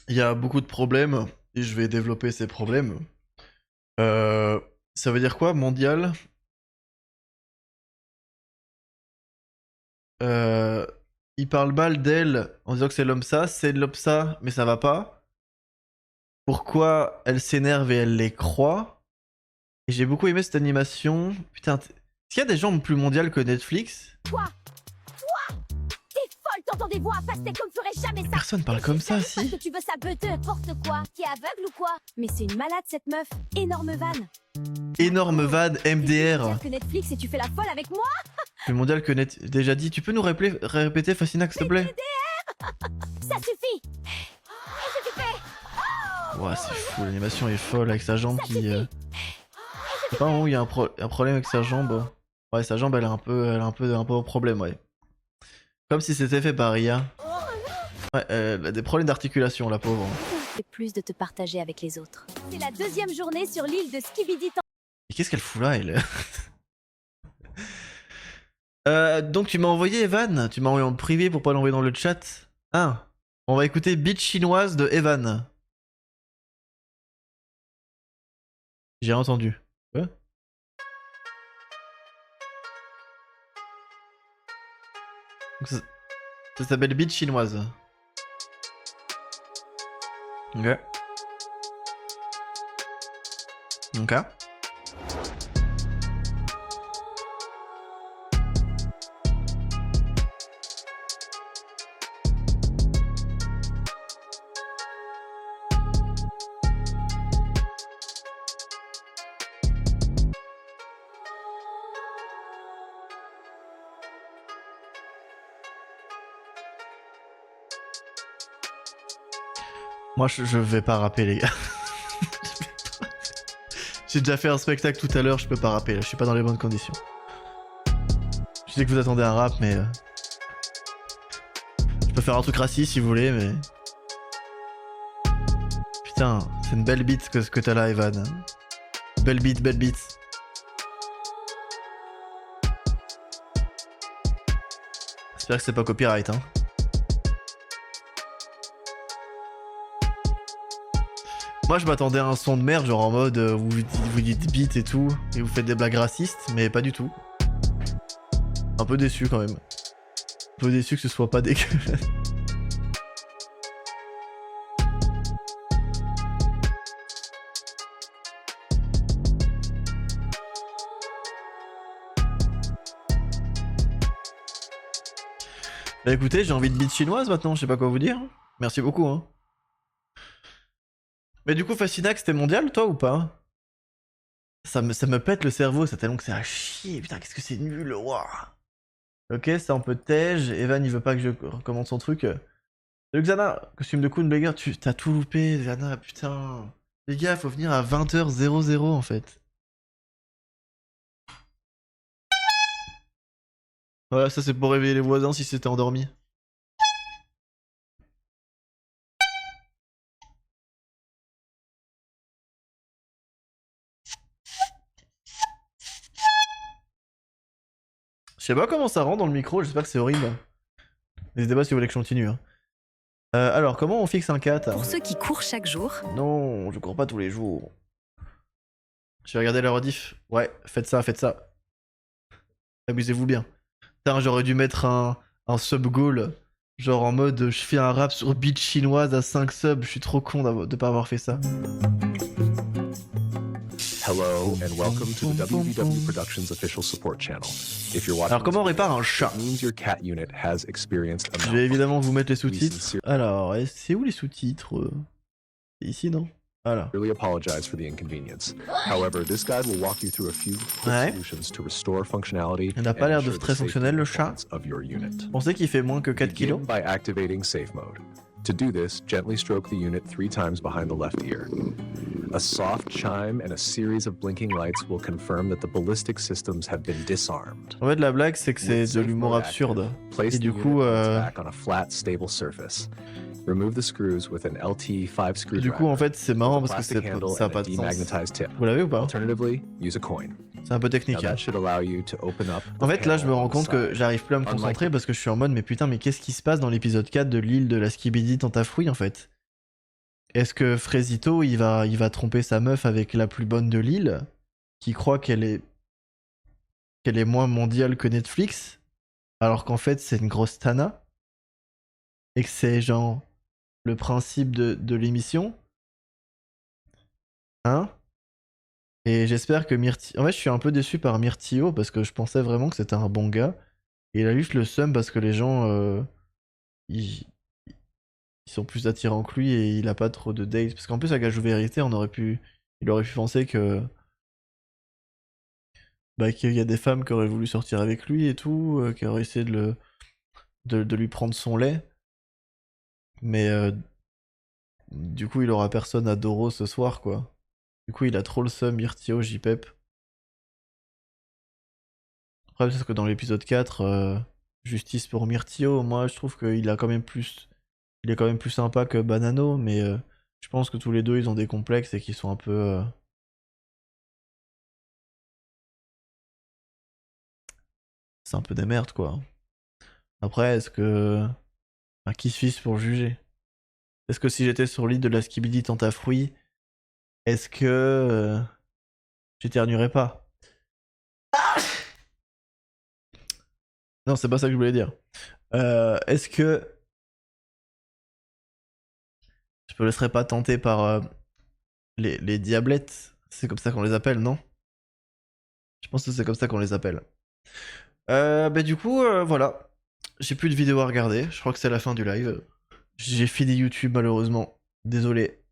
Il y a beaucoup de problèmes et je vais développer ces problèmes. Ça veut dire quoi, mondial? Il parle mal d'elle en disant que c'est l'homme ça, c'est l'homme ça, mais ça va pas. Pourquoi elle s'énerve et elle les croit? Et j'ai beaucoup aimé cette animation. Putain, est-ce qu'il y a des gens plus mondiales que Netflix? Toi, t'es folle, t'entends des voix, Pastèque comme ferait jamais ça. Personne parle comme ça, si. Parce que tu veux sa beute, n'importe quoi. T'es aveugle ou quoi? Mais c'est une malade cette meuf. Énorme vanne. Énorme van MDR. Que Netflix et tu fais la folle avec moi? Plus mondial que Net. Déjà dit, tu peux nous répéter Fascinax s'il te plaît? Ça suffit. Et je t'ai fait. Ouah, c'est fou, l'animation est folle avec sa jambe qui. Je sais pas où il y a un problème avec sa jambe. Ouais, sa jambe elle a un peu un problème, ouais. Comme si c'était fait par IA. Ouais, elle a des problèmes d'articulation, la pauvre. C'est plus de te partager avec les autres. C'est la deuxième journée sur l'île de Skibidi. Mais qu'est-ce qu'elle fout là, elle? Donc tu m'as envoyé Evan, tu m'as envoyé en privé pour pas l'envoyer dans le chat. Ah, on va écouter Beat chinoise de Evan. J'ai entendu. Ouais. Ça s'appelle Beat chinoise. Ok. Ok. Moi je vais pas rapper les gars. J'ai déjà fait un spectacle tout à l'heure, je peux pas rapper là, je suis pas dans les bonnes conditions. Je sais que vous attendez un rap mais... Je peux faire un truc raciste si vous voulez mais... Putain, c'est une belle beat que t'as là Evan. Belle beat, belle beat. J'espère que c'est pas copyright hein. Moi je m'attendais à un son de merde, genre en mode vous dites beat et tout, et vous faites des blagues racistes, mais pas du tout. Un peu déçu quand même. Un peu déçu que ce soit pas dégueulasse. Bah écoutez, j'ai envie de beat chinoise maintenant, je sais pas quoi vous dire. Merci beaucoup hein. Mais du coup, Fascinax, c'était mondial, toi, ou pas? Ça me pète le cerveau, ça tellement que c'est à chier. Putain, qu'est-ce que c'est nul, ouah. Ok, ça on peut tège. Evan, il veut pas que je recommande son truc. Salut Xana, costume de Coonblager, t'as tout loupé, Xana, putain. Les gars, faut venir à 20h00 en fait. Voilà, ça c'est pour réveiller les voisins si c'était endormi. Je sais pas comment ça rend dans le micro, j'espère que c'est horrible. N'hésitez pas si vous voulez que je continue. Hein. Alors, comment on fixe un cat? Pour ceux qui courent chaque jour. Non, je cours pas tous les jours. Je vais regarder la rediff. Ouais, faites ça, faites ça. Amusez-vous bien. Putain, j'aurais dû mettre un sub-goal. Genre en mode, je fais un rap sur beat chinoise à 5 subs. Je suis trop con de pas avoir fait ça. Hello and welcome to the WVW Productions official support channel. If you're watching, alors comment on répare un chat? Means your cat unit has experienced a je vais évidemment vous mettre les sous-titres. Alors, c'est où les sous-titres? C'est ici, non? Voilà. Really apologize for the inconvenience. However, this guide will walk you through a few solutions to restore functionality. Il n'a pas l'air de très fonctionnel le chat. On sait qu'il fait moins que 4 kilos. By activating safe mode. To do this, gently stroke the unit 3 times behind the left ear. A soft chime and a series of blinking lights will confirm that the ballistic systems have been disarmed. En fait, la blague, c'est que c'est de l'humour absurde. Et du coup, back on a flat, stable surface. Remove the screws with an LT5 screwdriver. Du coup, en fait, c'est marrant parce que ça a pas de sens. Vous l'avez ou pas? Alternatively, use a coin. C'est un peu technique. That should allow you to open up en fait, là, je me rends compte que j'arrive plus à me concentrer parce que je suis en mode, mais putain, mais qu'est-ce qui se passe dans l'épisode 4 de l'île de la Skibidi Tentafouille en fait? Est-ce que Frésito, il va tromper sa meuf avec la plus bonne de l'île? qui croit qu'elle est moins mondiale que Netflix, alors qu'en fait c'est une grosse tana, et que c'est genre le principe de l'émission. Hein? Et j'espère que Myrtille... En fait, je suis un peu déçu par Myrtille parce que je pensais vraiment que c'était un bon gars. Et il a juste le seum parce que les gens... ils sont plus attirants que lui et il a pas trop de dates. Parce qu'en plus, à Gage ou Vérité, il aurait pu penser que... Bah, qu'il y a des femmes qui auraient voulu sortir avec lui et tout, qui auraient essayé de lui prendre son lait. Mais du coup, il aura personne à Doro ce soir, quoi. Du coup, il a trop le seum, Myrtille, JPEP. Après, parce que dans l'épisode 4, justice pour Myrtille, moi je trouve qu'il a quand même plus... Il est quand même plus sympa que Banano, mais je pense que tous les deux ils ont des complexes et qu'ils sont un peu... C'est un peu des merdes, quoi. Après, est-ce que... Enfin, qui suis-je pour juger? Est-ce que si j'étais sur l'île de la Skibidi Tentafruit, est-ce que... j'éternuerais pas? Non, c'est pas ça que je voulais dire. Est-ce que... je me laisserais pas tenter par les diablettes? C'est comme ça qu'on les appelle, non? Je pense que c'est comme ça qu'on les appelle. Bah du coup, voilà. J'ai plus de vidéos à regarder. Je crois que c'est la fin du live. J'ai fini YouTube malheureusement. Désolé.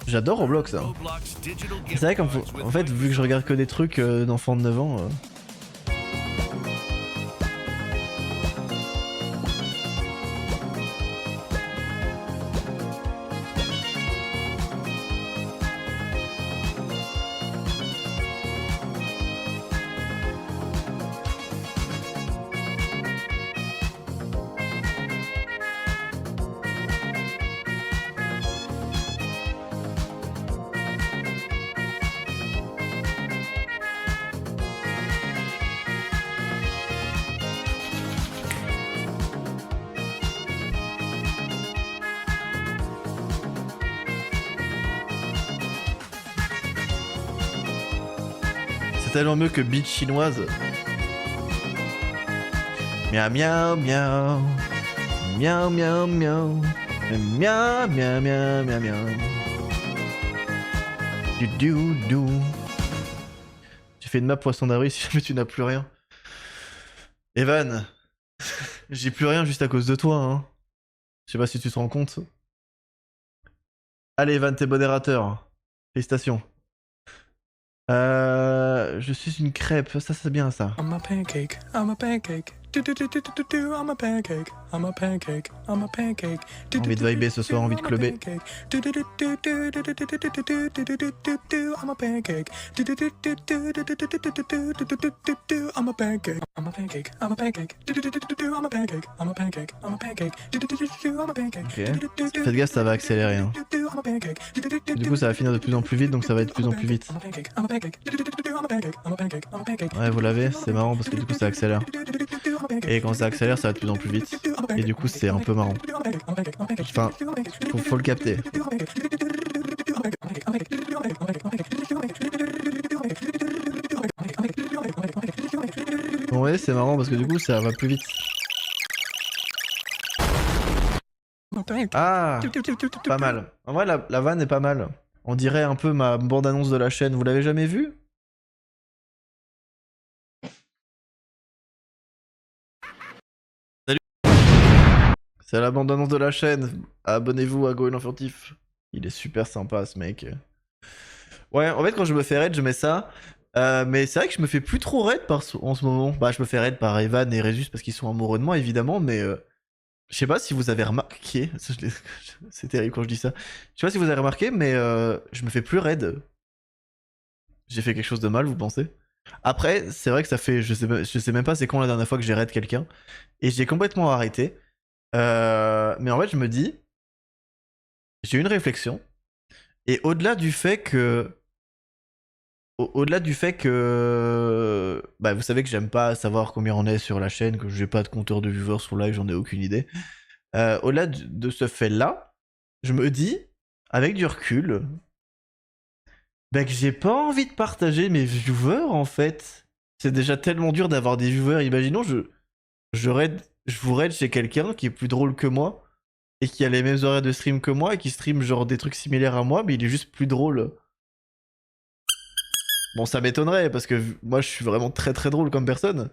J'adore Roblox, hein. C'est vrai qu'en fait, vu que je regarde que des trucs d'enfants de 9 ans... tellement mieux que Beach chinoise. Miaou miaou miaou. Miaou miaou miaou. Miaou miaou miaou miaou miaou. Du du du. J'ai fait une map poisson d'avril si jamais tu n'as plus rien. Evan, j'ai plus rien juste à cause de toi, hein. Je sais pas si tu te rends compte. Allez Evan, t'es modérateur. Félicitations. Je suis une crêpe, ça c'est bien ça. I'm a pancake, I'm a pancake. I'm a pancake, I'm a pancake, I'm a pancake. Envie de vibrer ce soir, envie de clubber. I'm a pancake. I'm a pancake, I'm a pancake, I'm a pancake. I'm a pancake, I'm a pancake, I'm a pancake. I'm a pancake. Ok. Faites gaffe, ça va accélérer, hein. Du coup ça va finir de plus en plus vite, donc ça va être de plus en plus vite. Ouais, vous l'avez, c'est marrant parce que du coup ça accélère. Et quand ça accélère, ça va de plus en plus vite. Et du coup c'est un peu marrant. Enfin, faut le capter. Ouais, c'est marrant parce que du coup ça va plus vite. Ah, pas mal. En vrai, la vanne est pas mal. On dirait un peu ma bande-annonce de la chaîne. Vous l'avez jamais vue? Salut. C'est la bande-annonce de la chaîne. Abonnez-vous à Goël Furtif. Il est super sympa ce mec. Ouais, en fait quand je me fais raid, je mets ça. Mais c'est vrai que je me fais plus trop raid en ce moment. Bah je me fais raid par Evan et Rezus parce qu'ils sont amoureux de moi évidemment, mais... je sais pas si vous avez remarqué, c'est terrible quand je dis ça. Je sais pas si vous avez remarqué, mais je me fais plus raid. J'ai fait quelque chose de mal, vous pensez? Après, c'est vrai que ça fait, je sais même pas c'est quand la dernière fois que j'ai raid quelqu'un, et j'ai complètement arrêté. Mais en fait, je me dis, j'ai eu une réflexion, et au-delà du fait que, bah, vous savez que j'aime pas savoir combien on est sur la chaîne, que j'ai pas de compteur de viewers sur live, j'en ai aucune idée. Au-delà de ce fait-là, je me dis, avec du recul, bah que j'ai pas envie de partager mes viewers en fait. C'est déjà tellement dur d'avoir des viewers. Imaginons, je vous raid chez quelqu'un qui est plus drôle que moi et qui a les mêmes horaires de stream que moi et qui stream genre des trucs similaires à moi, mais il est juste plus drôle. Bon, ça m'étonnerait parce que moi je suis vraiment très très drôle comme personne.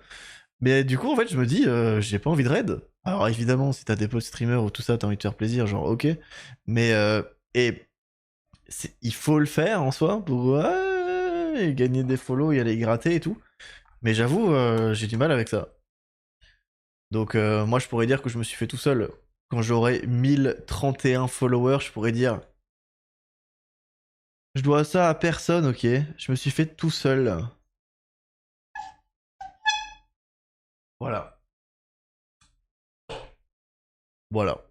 Mais du coup, en fait, je me dis, j'ai pas envie de raid. Alors évidemment, si t'as des potes streamers ou tout ça, t'as envie de faire plaisir, genre ok. Mais il faut le faire en soi pour gagner des follow et aller gratter et tout. Mais j'avoue, j'ai du mal avec ça. Donc moi, je pourrais dire que je me suis fait tout seul. Quand j'aurai 1031 followers, je pourrais dire... Je dois ça à personne, ok. Je me suis fait tout seul. Voilà. Voilà.